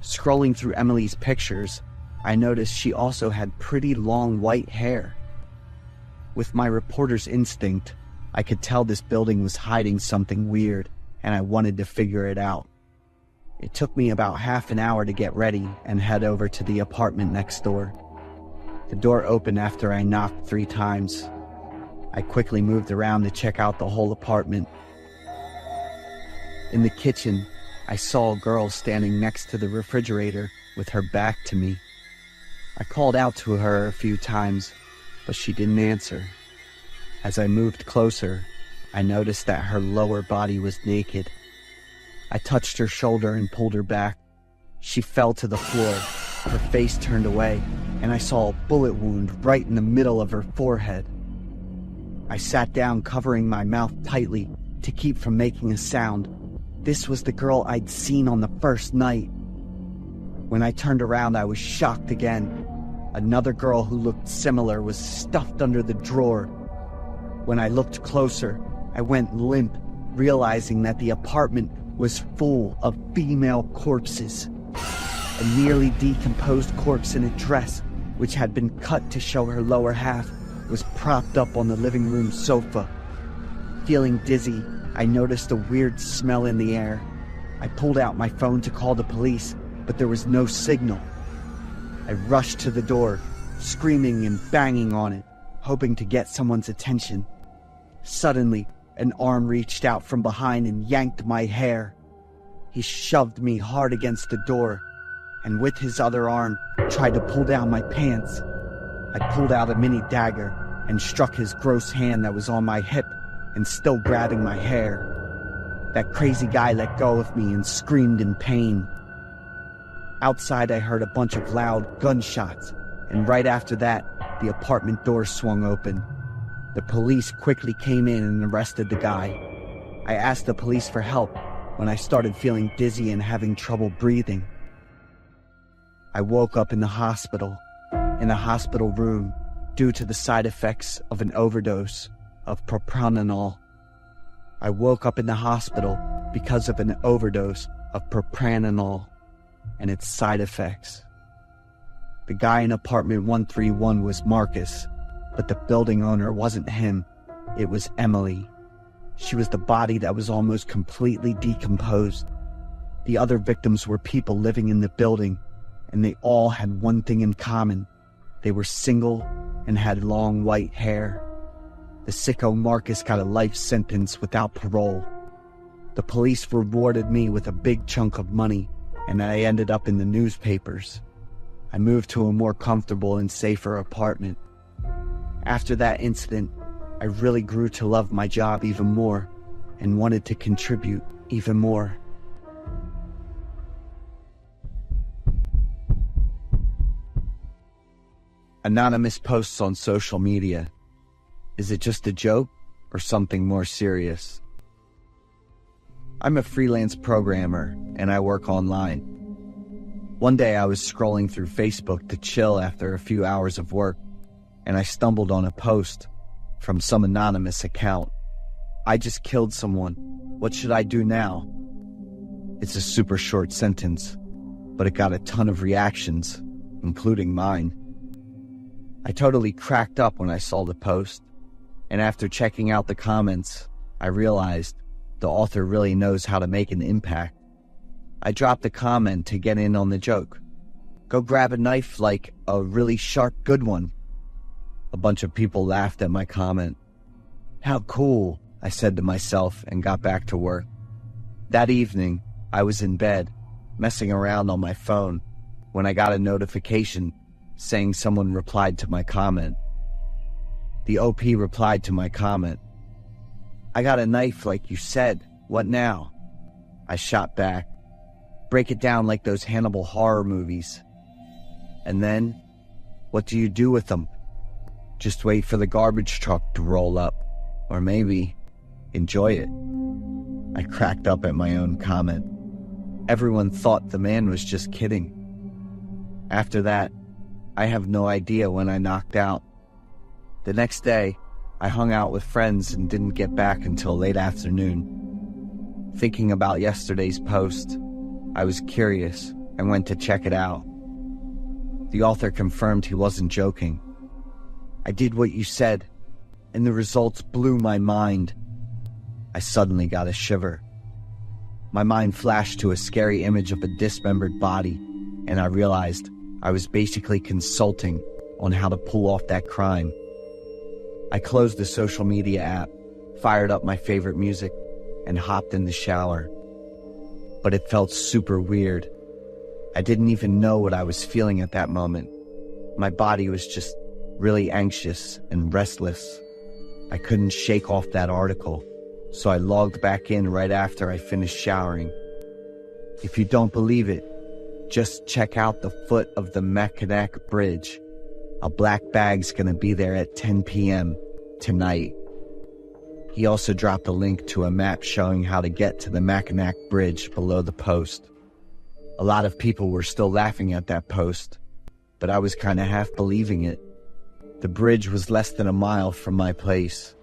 Scrolling through Emily's pictures, I noticed she also had pretty long white hair. With my reporter's instinct, I could tell this building was hiding something weird, and I wanted to figure it out. It took me about half an hour to get ready and head over to the apartment next door. The door opened after I knocked 3 times. I quickly moved around to check out the whole apartment. In the kitchen, I saw a girl standing next to the refrigerator with her back to me. I called out to her a few times, but she didn't answer. As I moved closer, I noticed that her lower body was naked. I touched her shoulder and pulled her back. She fell to the floor, her face turned away, and I saw a bullet wound right in the middle of her forehead. I sat down, covering my mouth tightly to keep from making a sound. This was the girl I'd seen on the first night. When I turned around, I was shocked again. Another girl who looked similar was stuffed under the drawer. When I looked closer, I went limp, realizing that the apartment was full of female corpses. A nearly decomposed corpse in a dress, which had been cut to show her lower half, was propped up on the living room sofa. Feeling dizzy, I noticed a weird smell in the air. I pulled out my phone to call the police, but there was no signal. I rushed to the door, screaming and banging on it, hoping to get someone's attention. Suddenly, an arm reached out from behind and yanked my hair. He shoved me hard against the door, and with his other arm, tried to pull down my pants. I pulled out a mini dagger and struck his gross hand that was on my hip and still grabbing my hair. That crazy guy let go of me and screamed in pain. Outside, I heard a bunch of loud gunshots, and right after that, the apartment door swung open. The police quickly came in and arrested the guy. I asked the police for help when I started feeling dizzy and having trouble breathing. I woke up in the hospital room, due to the side effects of an overdose of propranolol. I woke up in the hospital because of an overdose of propranolol and its side effects. The guy in apartment 131 was Marcus, but the building owner wasn't him. It was Emily. She was the body that was almost completely decomposed. The other victims were people living in the building, and they all had one thing in common. They were single and had long white hair. The sicko Marcus got a life sentence without parole. The police rewarded me with a big chunk of money, and I ended up in the newspapers. I moved to a more comfortable and safer apartment. After that incident, I really grew to love my job even more and wanted to contribute even more. Anonymous posts on social media. Is it just a joke or something more serious? I'm a freelance programmer and I work online. One day I was scrolling through Facebook to chill after a few hours of work, and I stumbled on a post from some anonymous account. I just killed someone. What should I do now? It's a super short sentence, but it got a ton of reactions, including mine. I totally cracked up when I saw the post, and after checking out the comments, I realized the author really knows how to make an impact. I dropped a comment to get in on the joke. Go grab a knife like a really sharp good one. A bunch of people laughed at my comment. How cool, I said to myself and got back to work. That evening, I was in bed, messing around on my phone, when I got a notification saying someone replied to my comment. The OP replied to my comment. I got a knife like you said. What now? I shot back. Break it down like those Hannibal horror movies. And then, what do you do with them? Just wait for the garbage truck to roll up. Or maybe, enjoy it. I cracked up at my own comment. Everyone thought the man was just kidding. After that, I have no idea when I knocked out. The next day, I hung out with friends and didn't get back until late afternoon. Thinking about yesterday's post, I was curious and went to check it out. The author confirmed he wasn't joking. I did what you said, and the results blew my mind. I suddenly got a shiver. My mind flashed to a scary image of a dismembered body, and I realized I was basically consulting on how to pull off that crime. I closed the social media app, fired up my favorite music, and hopped in the shower. But it felt super weird. I didn't even know what I was feeling at that moment. My body was just really anxious and restless. I couldn't shake off that article, so I logged back in right after I finished showering. If you don't believe it, just check out the foot of the Mackinac Bridge. A black bag's gonna be there at 10 p.m. tonight. He also dropped a link to a map showing how to get to the Mackinac Bridge below the post. A lot of people were still laughing at that post, but I was kinda half believing it. The bridge was less than a mile from my place.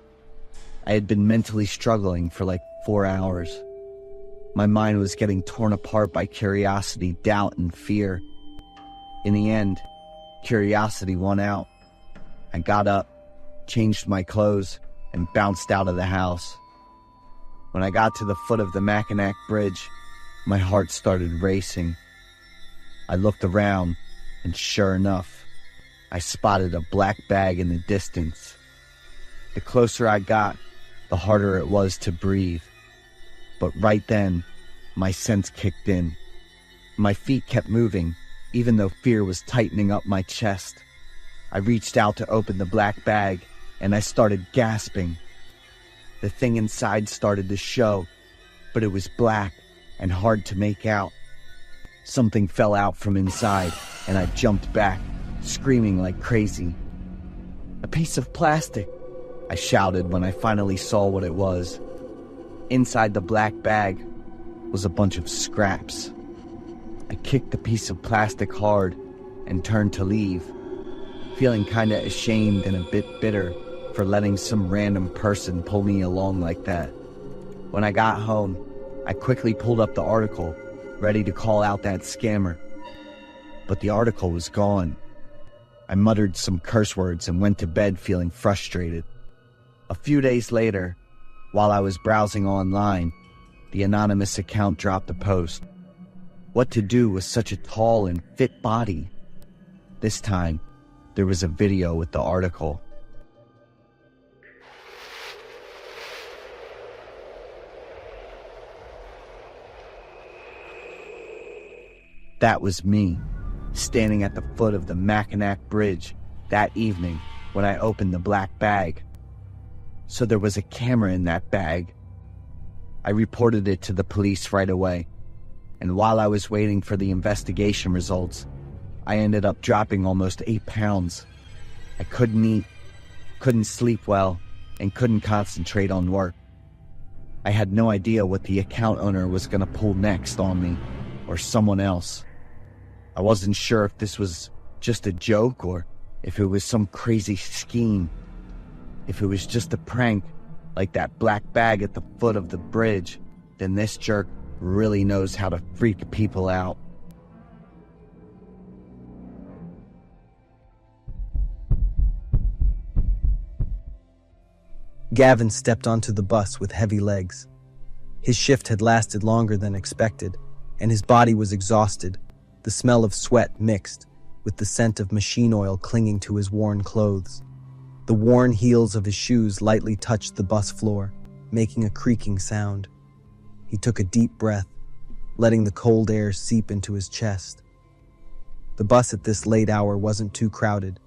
I had been mentally struggling for like 4 hours. My mind was getting torn apart by curiosity, doubt, and fear. In the end, curiosity won out. I got up, changed my clothes, and bounced out of the house. When I got to the foot of the Mackinac Bridge, my heart started racing. I looked around, and sure enough, I spotted a black bag in the distance. The closer I got, the harder it was to breathe. But right then, my sense kicked in. My feet kept moving, even though fear was tightening up my chest. I reached out to open the black bag, and I started gasping. The thing inside started to show, but it was black and hard to make out. Something fell out from inside, and I jumped back, screaming like crazy. A piece of plastic, I shouted when I finally saw what it was. Inside the black bag was a bunch of scraps. I kicked the piece of plastic hard and turned to leave, feeling kinda ashamed and a bit bitter for letting some random person pull me along like that. When I got home, I quickly pulled up the article, ready to call out that scammer. But the article was gone. I muttered some curse words and went to bed feeling frustrated. A few days later, while I was browsing online, the anonymous account dropped a post. What to do with such a tall and fit body? This time, there was a video with the article. That was me, standing at the foot of the Mackinac Bridge that evening when I opened the black bag. So there was a camera in that bag. I reported it to the police right away, and while I was waiting for the investigation results, I ended up dropping almost 8 pounds. I couldn't eat, couldn't sleep well, and couldn't concentrate on work. I had no idea what the account owner was going to pull next on me, or someone else. I wasn't sure if this was just a joke or if it was some crazy scheme. If it was just a prank, like that black bag at the foot of the bridge, then this jerk really knows how to freak people out. Gavin stepped onto the bus with heavy legs. His shift had lasted longer than expected, and his body was exhausted. The smell of sweat mixed with the scent of machine oil clinging to his worn clothes. The worn heels of his shoes lightly touched the bus floor, making a creaking sound. He took a deep breath, letting the cold air seep into his chest. The bus at this late hour wasn't too crowded,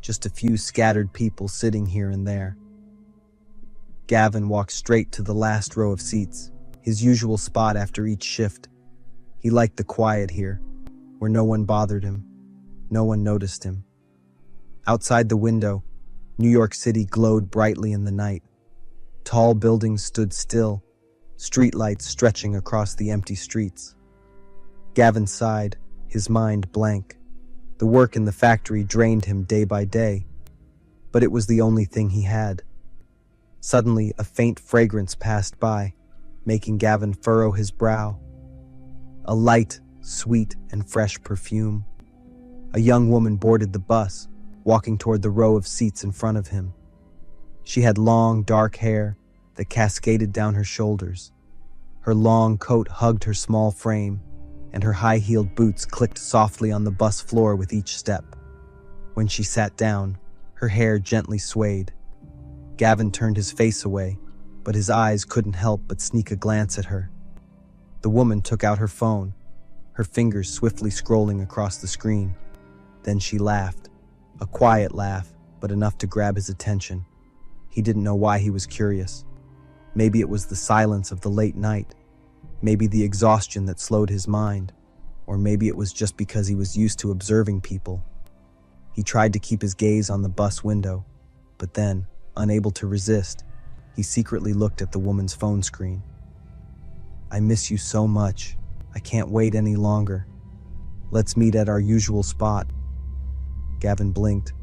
just a few scattered people sitting here and there. Gavin walked straight to the last row of seats, his usual spot after each shift. He liked the quiet here, where no one bothered him, no one noticed him. Outside the window, New York City glowed brightly in the night. Tall buildings stood still, streetlights stretching across the empty streets. Gavin sighed, his mind blank. The work in the factory drained him day by day, but it was the only thing he had. Suddenly, a faint fragrance passed by, making Gavin furrow his brow. A light, sweet, and fresh perfume. A young woman boarded the bus, walking toward the row of seats in front of him. She had long, dark hair that cascaded down her shoulders. Her long coat hugged her small frame, and her high-heeled boots clicked softly on the bus floor with each step. When she sat down, her hair gently swayed. Gavin turned his face away, but his eyes couldn't help but sneak a glance at her. The woman took out her phone, her fingers swiftly scrolling across the screen. Then she laughed, a quiet laugh, but enough to grab his attention. He didn't know why he was curious. Maybe it was the silence of the late night, maybe the exhaustion that slowed his mind, or maybe it was just because he was used to observing people. He tried to keep his gaze on the bus window, but then, unable to resist, he secretly looked at the woman's phone screen. "I miss you so much. I can't wait any longer. Let's meet at our usual spot." Gavin blinked.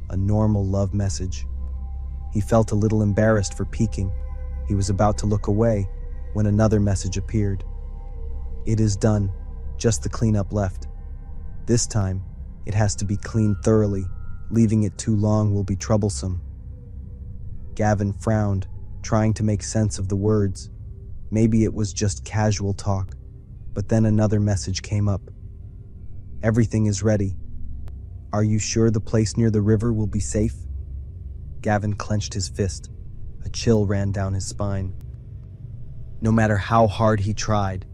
A normal love message. He felt a little embarrassed for peeking. He was about to look away when another message appeared. "It is done. Just the cleanup left. This time, it has to be cleaned thoroughly. Leaving it too long will be troublesome." Gavin frowned, trying to make sense of the words. Maybe it was just casual talk. But then another message came up. "Everything is ready. Are you sure the place near the river will be safe?" Gavin clenched his fist. A chill ran down his spine. No matter how hard he tried,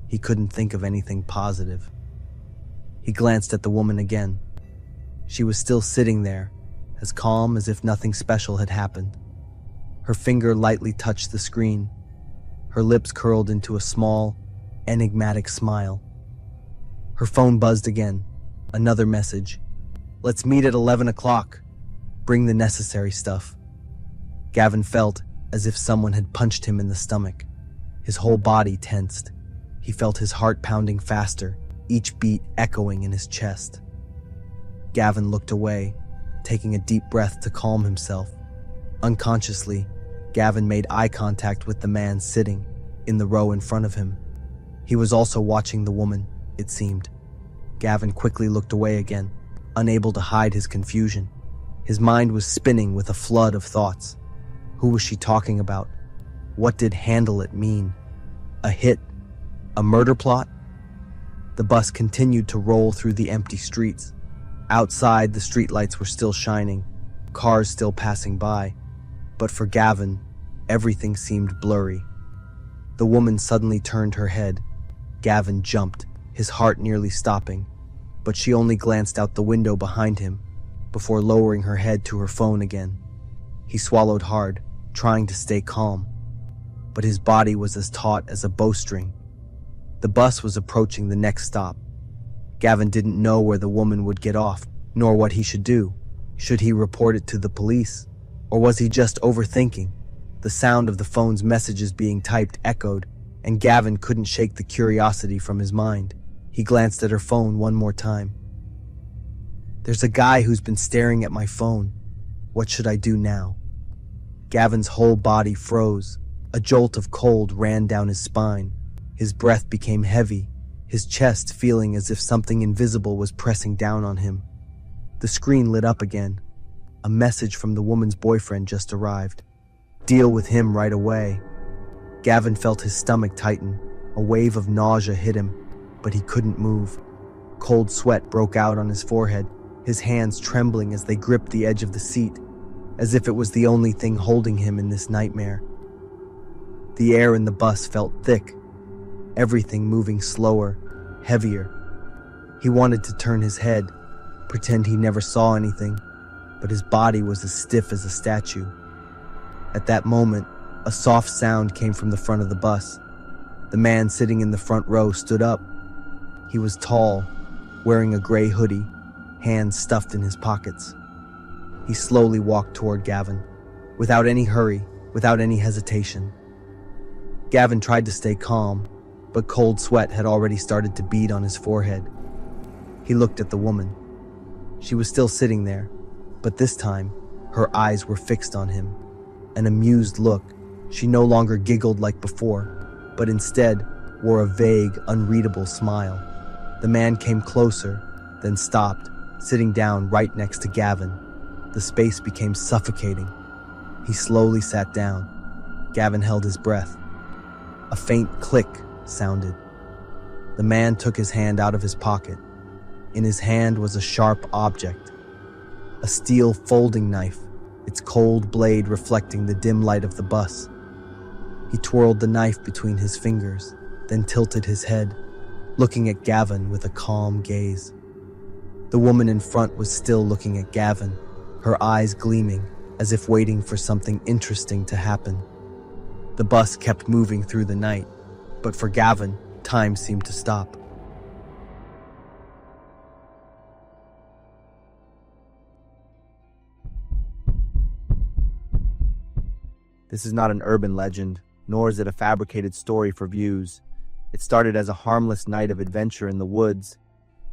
he couldn't think of anything positive. He glanced at the woman again. She was still sitting there, as calm as if nothing special had happened. Her finger lightly touched the screen. Her lips curled into a small, enigmatic smile. Her phone buzzed again. Another message. "Let's meet at 11 o'clock. Bring the necessary stuff." Gavin felt as if someone had punched him in the stomach. His whole body tensed. He felt his heart pounding faster, each beat echoing in his chest. Gavin looked away, taking a deep breath to calm himself. Unconsciously, Gavin made eye contact with the man sitting in the row in front of him. He was also watching the woman, it seemed. Gavin quickly looked away again, unable to hide his confusion. His mind was spinning with a flood of thoughts. Who was she talking about? What did "handle it" mean? A hit? A murder plot? The bus continued to roll through the empty streets. Outside, the streetlights were still shining, cars still passing by. But for Gavin, everything seemed blurry. The woman suddenly turned her head. Gavin jumped, his heart nearly stopping. But she only glanced out the window behind him, before lowering her head to her phone again. He swallowed hard, trying to stay calm. But his body was as taut as a bowstring. The bus was approaching the next stop. Gavin didn't know where the woman would get off, nor what he should do. Should he report it to the police? Or was he just overthinking? The sound of the phone's messages being typed echoed, and Gavin couldn't shake the curiosity from his mind. He glanced at her phone one more time. There's a guy who's been staring at my phone. What should I do now? Gavin's whole body froze. A jolt of cold ran down his spine. His breath became heavy, his chest feeling as if something invisible was pressing down on him. The screen lit up again. A message from the woman's boyfriend just arrived. Deal with him right away. Gavin felt his stomach tighten. A wave of nausea hit him, but he couldn't move. Cold sweat broke out on his forehead, his hands trembling as they gripped the edge of the seat, as if it was the only thing holding him in this nightmare. The air in the bus felt thick, everything moving slower, heavier. He wanted to turn his head, pretend he never saw anything, but his body was as stiff as a statue. At that moment, a soft sound came from the front of the bus. The man sitting in the front row stood up. He was tall, wearing a gray hoodie, hands stuffed in his pockets. He slowly walked toward Gavin, without any hurry, without any hesitation. Gavin tried to stay calm, but cold sweat had already started to bead on his forehead. He looked at the woman. She was still sitting there, but this time, her eyes were fixed on him. An amused look. She no longer giggled like before, but instead wore a vague, unreadable smile. The man came closer, then stopped, sitting down right next to Gavin. The space became suffocating. He slowly sat down. Gavin held his breath. A faint click sounded. The man took his hand out of his pocket. In his hand was a sharp object, a steel folding knife, its cold blade reflecting the dim light of the bus. He twirled the knife between his fingers, then tilted his head, looking at Gavin with a calm gaze. The woman in front was still looking at Gavin, her eyes gleaming, as if waiting for something interesting to happen. The bus kept moving through the night, but for Gavin, time seemed to stop. This is not an urban legend, nor is it a fabricated story for views. It started as a harmless night of adventure in the woods,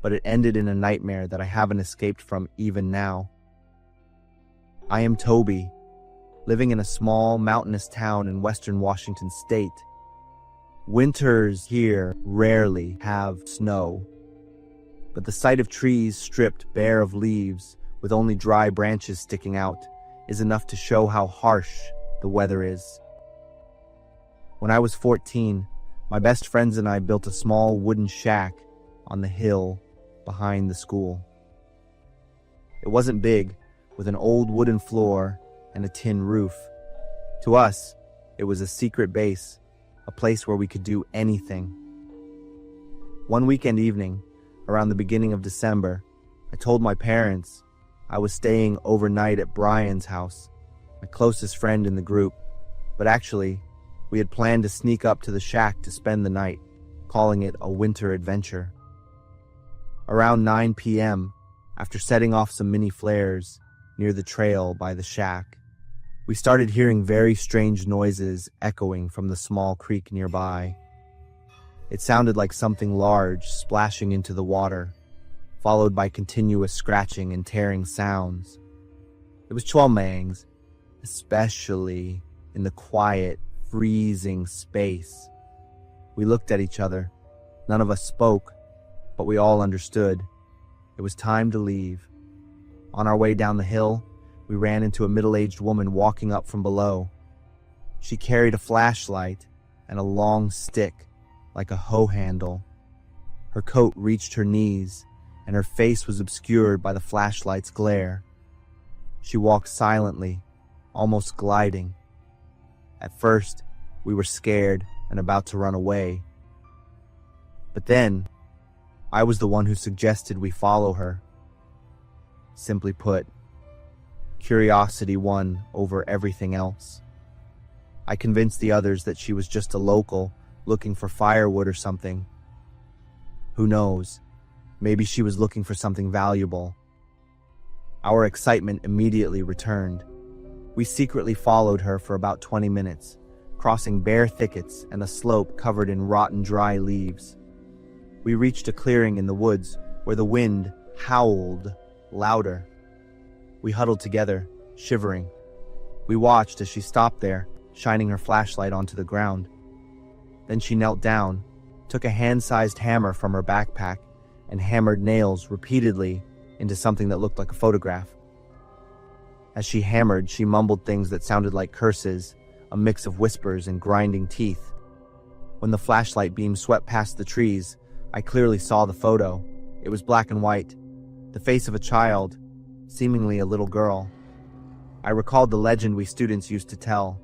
but it ended in a nightmare that I haven't escaped from even now. I am Toby, living in a small mountainous town in western Washington state. Winters here rarely have snow, but the sight of trees stripped bare of leaves with only dry branches sticking out is enough to show how harsh the weather is. When I was 14, my best friends and I built a small wooden shack on the hill behind the school. It wasn't big, with an old wooden floor and a tin roof. To us, it was a secret base, a place where we could do anything. One weekend evening, around the beginning of December, I told my parents I was staying overnight at Brian's house, my closest friend in the group, but actually, we had planned to sneak up to the shack to spend the night, calling it a winter adventure. Around 9 p.m., after setting off some mini flares near the trail by the shack, we started hearing very strange noises echoing from the small creek nearby. It sounded like something large splashing into the water, followed by continuous scratching and tearing sounds. It was chwalmangs, especially in the quiet, freezing space. We looked at each other. None of us spoke, but we all understood. It was time to leave. On our way down the hill, we ran into a middle-aged woman walking up from below. She carried a flashlight and a long stick, like a hoe handle. Her coat reached her knees, and her face was obscured by the flashlight's glare. She walked silently, almost gliding. At first, we were scared and about to run away. But then, I was the one who suggested we follow her. Simply put, curiosity won over everything else. I convinced the others that she was just a local looking for firewood or something. Who knows? Maybe she was looking for something valuable. Our excitement immediately returned. We secretly followed her for about 20 minutes, crossing bare thickets and a slope covered in rotten dry leaves. We reached a clearing in the woods where the wind howled louder. We huddled together, shivering. We watched as she stopped there, shining her flashlight onto the ground. Then she knelt down, took a hand-sized hammer from her backpack, and hammered nails repeatedly into something that looked like a photograph. As she hammered, she mumbled things that sounded like curses, a mix of whispers and grinding teeth. When the flashlight beam swept past the trees, I clearly saw the photo. It was black and white, the face of a child, seemingly a little girl. I recalled the legend we students used to tell.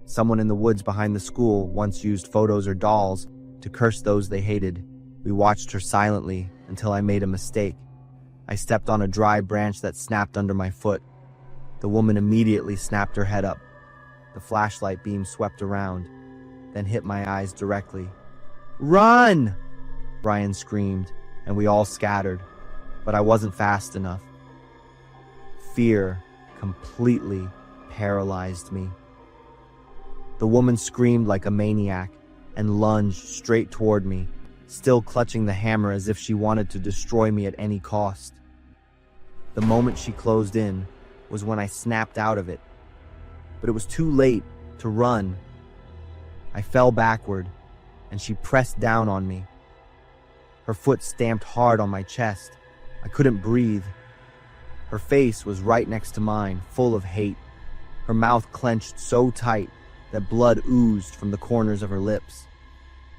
Someone in the woods behind the school once used photos or dolls to curse those they hated. We watched her silently until I made a mistake. I stepped on a dry branch that snapped under my foot. The woman immediately snapped her head up. The flashlight beam swept around, then hit my eyes directly. "Run!" Brian screamed, and we all scattered, but I wasn't fast enough. Fear completely paralyzed me. The woman screamed like a maniac and lunged straight toward me, still clutching the hammer as if she wanted to destroy me at any cost. The moment she closed in was when I snapped out of it, but it was too late to run. I fell backward, and she pressed down on me. Her foot stamped hard on my chest. I couldn't breathe. Her face was right next to mine, full of hate. Her mouth clenched so tight that blood oozed from the corners of her lips.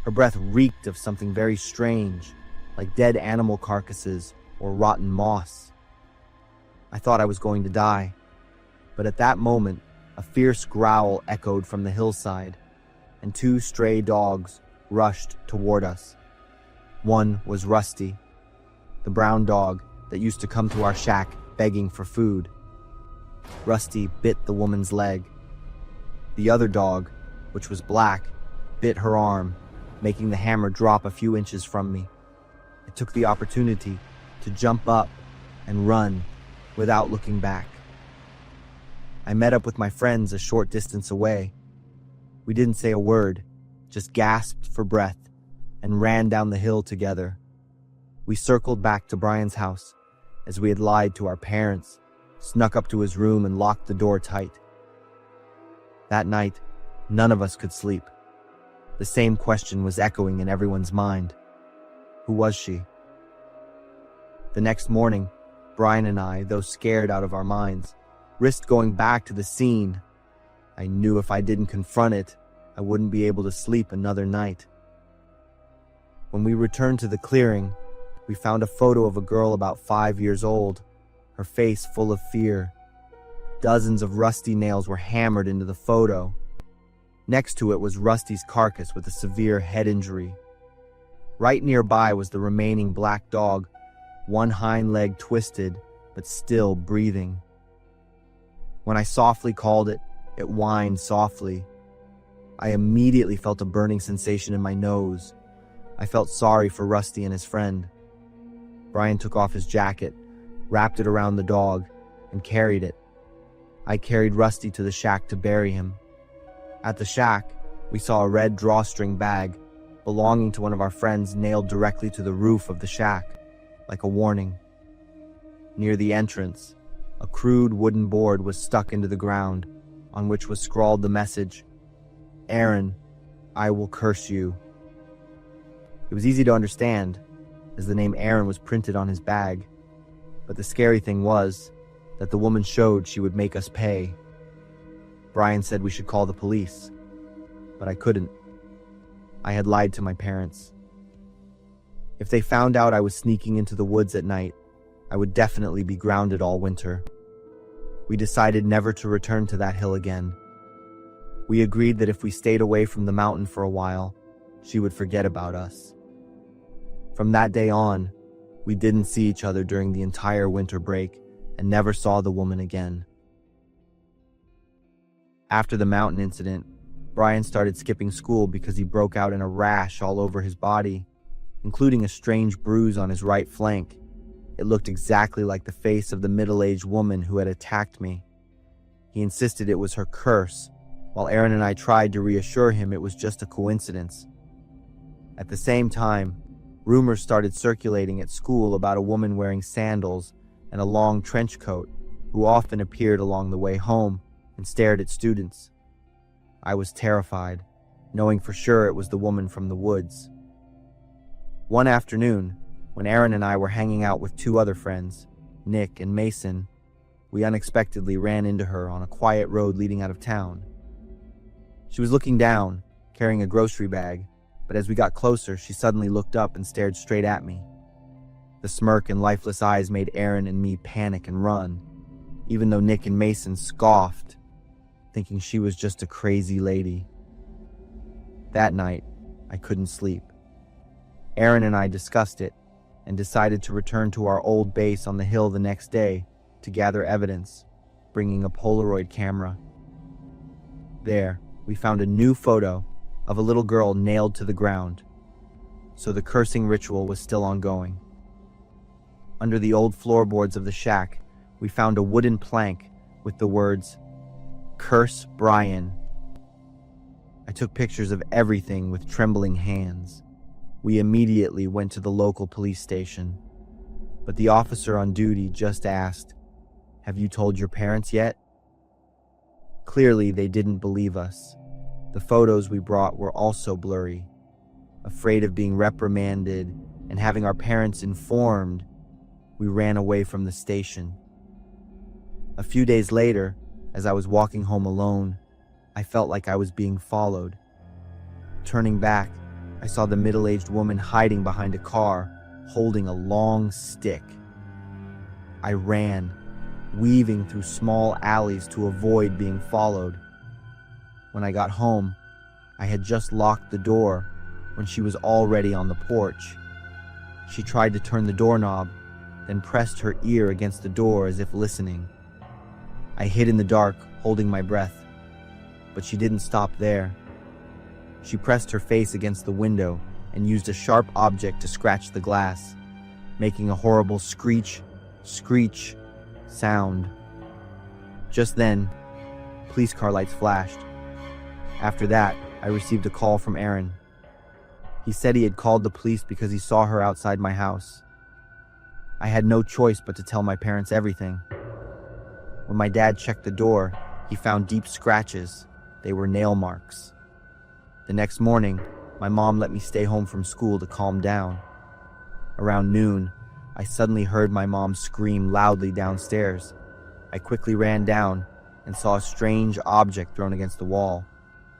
Her breath reeked of something very strange, like dead animal carcasses or rotten moss. I thought I was going to die, but at that moment, a fierce growl echoed from the hillside, and two stray dogs rushed toward us. One was Rusty, the brown dog that used to come to our shack begging for food. Rusty bit the woman's leg. The other dog, which was black, bit her arm, making the hammer drop a few inches from me. I took the opportunity to jump up and run without looking back. I met up with my friends a short distance away. We didn't say a word, just gasped for breath and ran down the hill together. We circled back to Brian's house, as we had lied to our parents, snuck up to his room and locked the door tight. That night, none of us could sleep. The same question was echoing in everyone's mind. Who was she? The next morning, Brian and I, though scared out of our minds, risked going back to the scene. I knew if I didn't confront it, I wouldn't be able to sleep another night. When we returned to the clearing, we found a photo of a girl about 5 years old, her face full of fear. Dozens of Rusty nails were hammered into the photo. Next to it was Rusty's carcass with a severe head injury. Right nearby was the remaining black dog, one hind leg twisted, but still breathing. When I softly called it, it whined softly. I immediately felt a burning sensation in my nose. I felt sorry for Rusty and his friend. Brian took off his jacket, wrapped it around the dog, and carried it. I carried Rusty to the shack to bury him. At the shack, we saw a red drawstring bag belonging to one of our friends nailed directly to the roof of the shack, like a warning. Near the entrance, a crude wooden board was stuck into the ground, on which was scrawled the message, "Aaron, I will curse you." It was easy to understand, as the name Aaron was printed on his bag, but the scary thing was that the woman showed she would make us pay. Brian said we should call the police, but I couldn't. I had lied to my parents. If they found out I was sneaking into the woods at night, I would definitely be grounded all winter. We decided never to return to that hill again. We agreed that if we stayed away from the mountain for a while, she would forget about us. From that day on, we didn't see each other during the entire winter break and never saw the woman again. After the mountain incident, Brian started skipping school because he broke out in a rash all over his body, including a strange bruise on his right flank. It looked exactly like the face of the middle-aged woman who had attacked me. He insisted it was her curse, while Aaron and I tried to reassure him it was just a coincidence. At the same time, rumors started circulating at school about a woman wearing sandals and a long trench coat who often appeared along the way home and stared at students. I was terrified, knowing for sure it was the woman from the woods. One afternoon, when Aaron and I were hanging out with two other friends, Nick and Mason, we unexpectedly ran into her on a quiet road leading out of town. She was looking down, carrying a grocery bag, but as we got closer, she suddenly looked up and stared straight at me. The smirk and lifeless eyes made Aaron and me panic and run, even though Nick and Mason scoffed, thinking she was just a crazy lady. That night, I couldn't sleep. Aaron and I discussed it and decided to return to our old base on the hill the next day to gather evidence, bringing a Polaroid camera. There, we found a new photo of a little girl nailed to the ground, so the cursing ritual was still ongoing. Under the old floorboards of the shack, we found a wooden plank with the words, "Curse Brian." I took pictures of everything with trembling hands. We immediately went to the local police station, but the officer on duty just asked, "Have you told your parents yet?" Clearly, they didn't believe us. The photos we brought were also blurry. Afraid of being reprimanded and having our parents informed, we ran away from the station. A few days later, as I was walking home alone, I felt like I was being followed. Turning back, I saw the middle-aged woman hiding behind a car, holding a long stick. I ran, weaving through small alleys to avoid being followed. When I got home, I had just locked the door when she was already on the porch. She tried to turn the doorknob, then pressed her ear against the door as if listening. I hid in the dark, holding my breath, but she didn't stop there. She pressed her face against the window and used a sharp object to scratch the glass, making a horrible screech sound. Just then, police car lights flashed. After that, I received a call from Aaron. He said he had called the police because he saw her outside my house. I had no choice but to tell my parents everything. When my dad checked the door, he found deep scratches. They were nail marks. The next morning, my mom let me stay home from school to calm down. Around noon, I suddenly heard my mom scream loudly downstairs. I quickly ran down and saw a strange object thrown against the wall,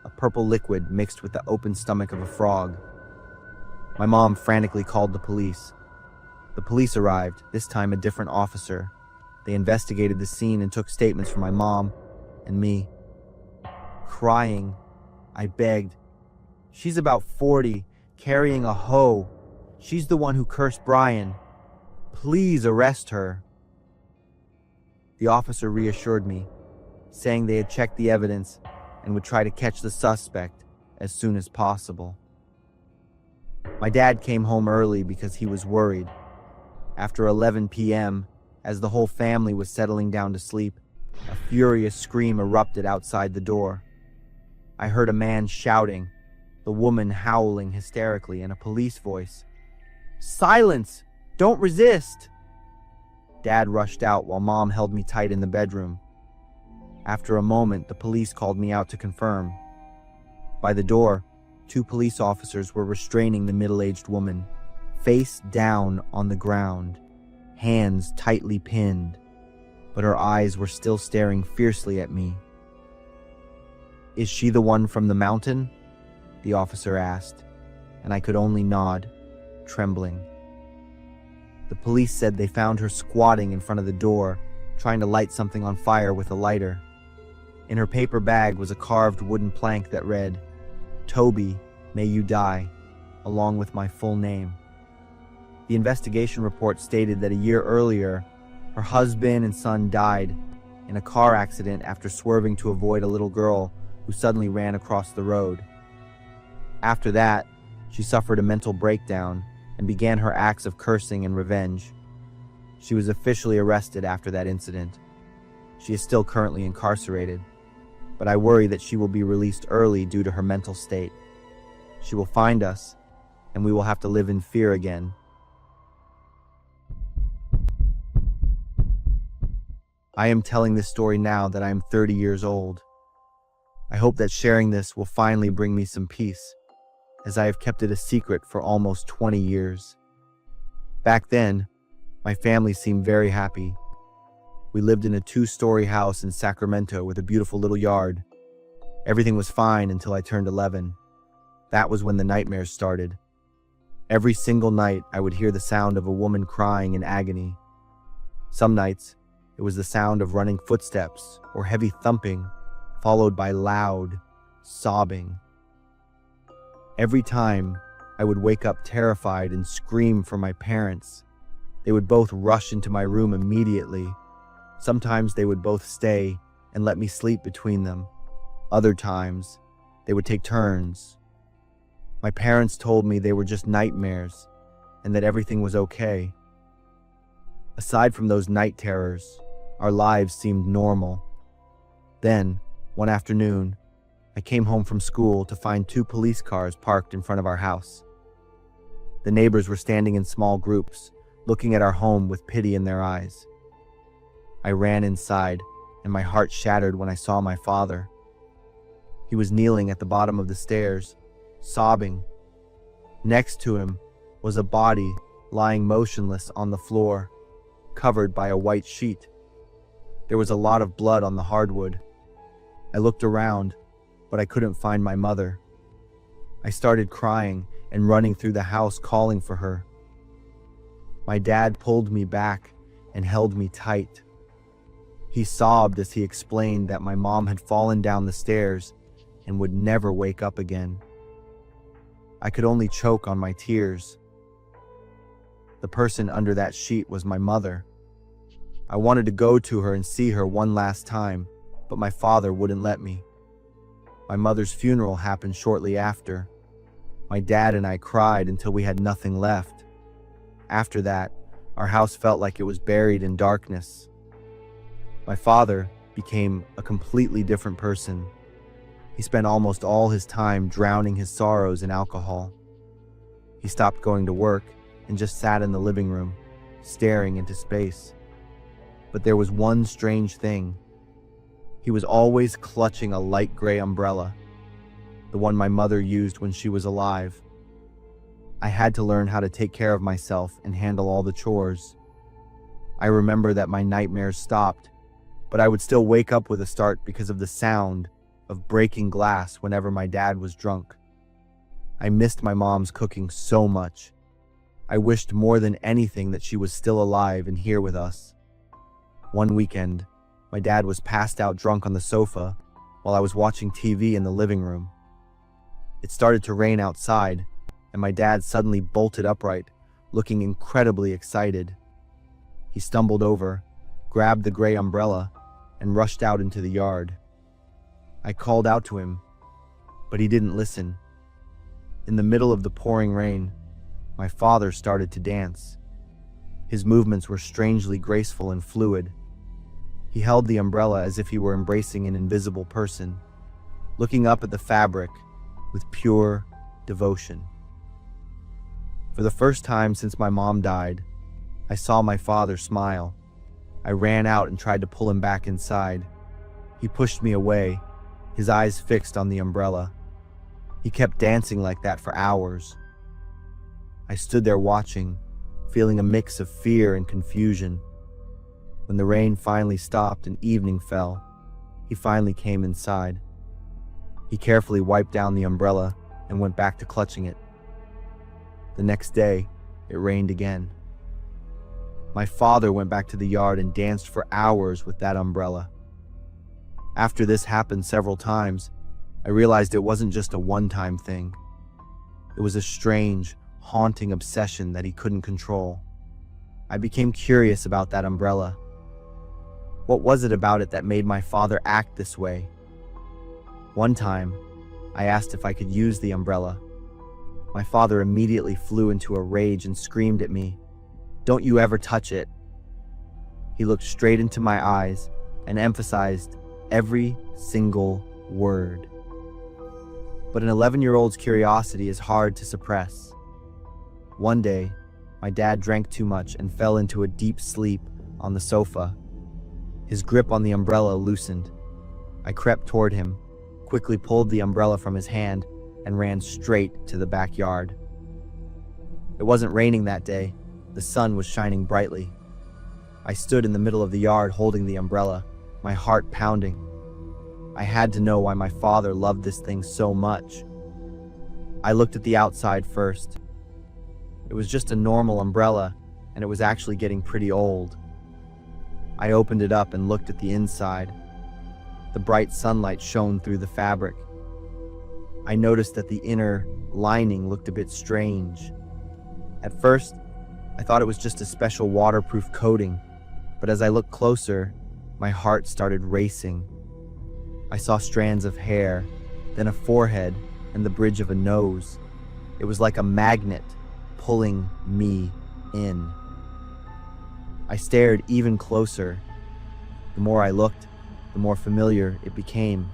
a purple liquid mixed with the open stomach of a frog. My mom frantically called the police. The police arrived, this time a different officer. They investigated the scene and took statements from my mom and me. Crying, I begged, "She's about 40, carrying a hoe. She's the one who cursed Brian. Please arrest her." The officer reassured me, saying they had checked the evidence and would try to catch the suspect as soon as possible. My dad came home early because he was worried. After 11 p.m., as the whole family was settling down to sleep, a furious scream erupted outside the door. I heard a man shouting, the woman howling hysterically, and a police voice. "Silence! Don't resist!" Dad rushed out while Mom held me tight in the bedroom. After a moment, the police called me out to confirm. By the door, 2 police officers were restraining the middle-aged woman, face down on the ground, hands tightly pinned, but her eyes were still staring fiercely at me. "Is she the one from the mountain?" the officer asked, and I could only nod, trembling. The police said they found her squatting in front of the door, trying to light something on fire with a lighter. In her paper bag was a carved wooden plank that read, "Toby, may you die," along with my full name. The investigation report stated that a year earlier, her husband and son died in a car accident after swerving to avoid a little girl who suddenly ran across the road. After that, she suffered a mental breakdown and began her acts of cursing and revenge. She was officially arrested after that incident. She is still currently incarcerated, but I worry that she will be released early due to her mental state. She will find us, and we will have to live in fear again. I am telling this story now that I am 30 years old. I hope that sharing this will finally bring me some peace, as I have kept it a secret for almost 20 years. Back then, my family seemed very happy. We lived in a 2-story house in Sacramento with a beautiful little yard. Everything was fine until I turned 11. That was when the nightmares started. Every single night, I would hear the sound of a woman crying in agony. Some nights, it was the sound of running footsteps or heavy thumping, followed by loud sobbing. Every time, I would wake up terrified and scream for my parents. They would both rush into my room immediately. Sometimes they would both stay and let me sleep between them. Other times, they would take turns. My parents told me they were just nightmares and that everything was okay. Aside from those night terrors, our lives seemed normal. Then, one afternoon, I came home from school to find 2 police cars parked in front of our house. The neighbors were standing in small groups, looking at our home with pity in their eyes. I ran inside, and my heart shattered when I saw my father. He was kneeling at the bottom of the stairs, sobbing. Next to him was a body lying motionless on the floor, covered by a white sheet. There was a lot of blood on the hardwood. I looked around, but I couldn't find my mother. I started crying and running through the house calling for her. My dad pulled me back and held me tight. He sobbed as he explained that my mom had fallen down the stairs and would never wake up again. I could only choke on my tears. The person under that sheet was my mother. I wanted to go to her and see her one last time, but my father wouldn't let me. My mother's funeral happened shortly after. My dad and I cried until we had nothing left. After that, our house felt like it was buried in darkness. My father became a completely different person. He spent almost all his time drowning his sorrows in alcohol. He stopped going to work and just sat in the living room, staring into space. But there was one strange thing. He was always clutching a light gray umbrella, the one my mother used when she was alive. I had to learn how to take care of myself and handle all the chores. I remember that my nightmares stopped, but I would still wake up with a start because of the sound of breaking glass whenever my dad was drunk. I missed my mom's cooking so much. I wished more than anything that she was still alive and here with us. One weekend, my dad was passed out drunk on the sofa while I was watching TV in the living room. It started to rain outside, and my dad suddenly bolted upright, looking incredibly excited. He stumbled over, grabbed the gray umbrella, and rushed out into the yard. I called out to him, but he didn't listen. In the middle of the pouring rain, my father started to dance. His movements were strangely graceful and fluid. He held the umbrella as if he were embracing an invisible person, looking up at the fabric with pure devotion. For the first time since my mom died, I saw my father smile. I ran out and tried to pull him back inside. He pushed me away, his eyes fixed on the umbrella. He kept dancing like that for hours. I stood there watching, feeling a mix of fear and confusion. When the rain finally stopped and evening fell, he finally came inside. He carefully wiped down the umbrella and went back to clutching it. The next day, it rained again. My father went back to the yard and danced for hours with that umbrella. After this happened several times, I realized it wasn't just a one-time thing. It was a strange, haunting obsession that he couldn't control. I became curious about that umbrella. What was it about it that made my father act this way? One time, I asked if I could use the umbrella. My father immediately flew into a rage and screamed at me, "Don't you ever touch it." He looked straight into my eyes and emphasized every single word. But an 11-year-old's curiosity is hard to suppress. One day, my dad drank too much and fell into a deep sleep on the sofa. His grip on the umbrella loosened. I crept toward him, quickly pulled the umbrella from his hand, and ran straight to the backyard. It wasn't raining that day. The sun was shining brightly. I stood in the middle of the yard holding the umbrella, my heart pounding. I had to know why my father loved this thing so much. I looked at the outside first. It was just a normal umbrella, and it was actually getting pretty old. I opened it up and looked at the inside. The bright sunlight shone through the fabric. I noticed that the inner lining looked a bit strange. At first, I thought it was just a special waterproof coating, but as I looked closer, my heart started racing. I saw strands of hair, then a forehead, and the bridge of a nose. It was like a magnet pulling me in. I stared even closer. The more I looked, the more familiar it became,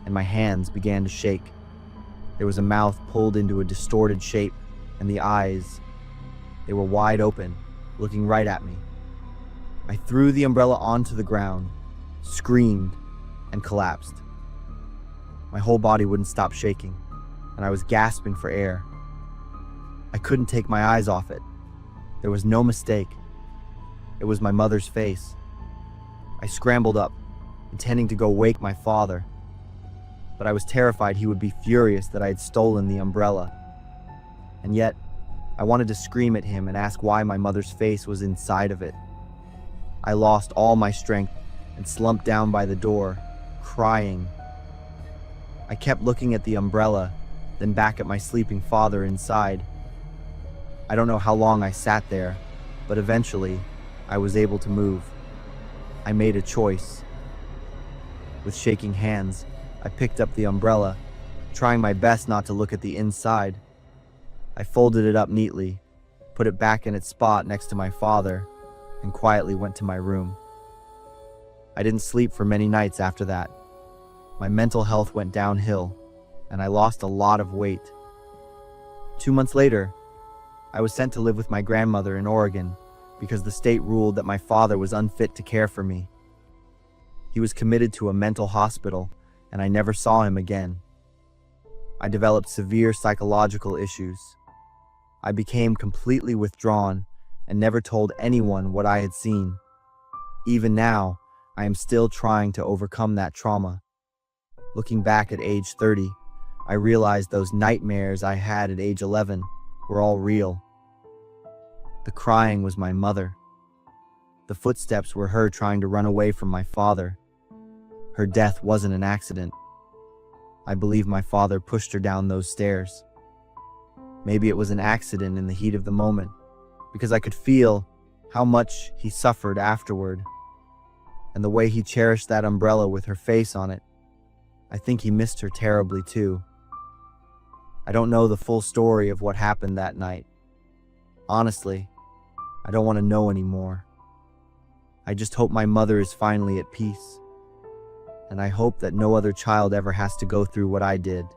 and my hands began to shake. There was a mouth pulled into a distorted shape, and the eyes, they were wide open, looking right at me. I threw the umbrella onto the ground, screamed, and collapsed. My whole body wouldn't stop shaking, and I was gasping for air. I couldn't take my eyes off it. There was no mistake. It was my mother's face. I scrambled up, intending to go wake my father, but I was terrified he would be furious that I had stolen the umbrella. And yet, I wanted to scream at him and ask why my mother's face was inside of it. I lost all my strength and slumped down by the door, crying. I kept looking at the umbrella, then back at my sleeping father inside. I don't know how long I sat there, but eventually, I was able to move. I made a choice. With shaking hands, I picked up the umbrella, trying my best not to look at the inside. I folded it up neatly, put it back in its spot next to my father, and quietly went to my room. I didn't sleep for many nights after that. My mental health went downhill, and I lost a lot of weight. 2 months later, I was sent to live with my grandmother in Oregon because the state ruled that my father was unfit to care for me. He was committed to a mental hospital, and I never saw him again. I developed severe psychological issues. I became completely withdrawn and never told anyone what I had seen. Even now, I am still trying to overcome that trauma. Looking back at age 30, I realized those nightmares I had at age 11 were all real. The crying was my mother. The footsteps were her trying to run away from my father. Her death wasn't an accident. I believe my father pushed her down those stairs. Maybe it was an accident in the heat of the moment, because I could feel how much he suffered afterward. And the way he cherished that umbrella with her face on it, I think he missed her terribly too. I don't know the full story of what happened that night. Honestly, I don't want to know anymore. I just hope my mother is finally at peace. And I hope that no other child ever has to go through what I did.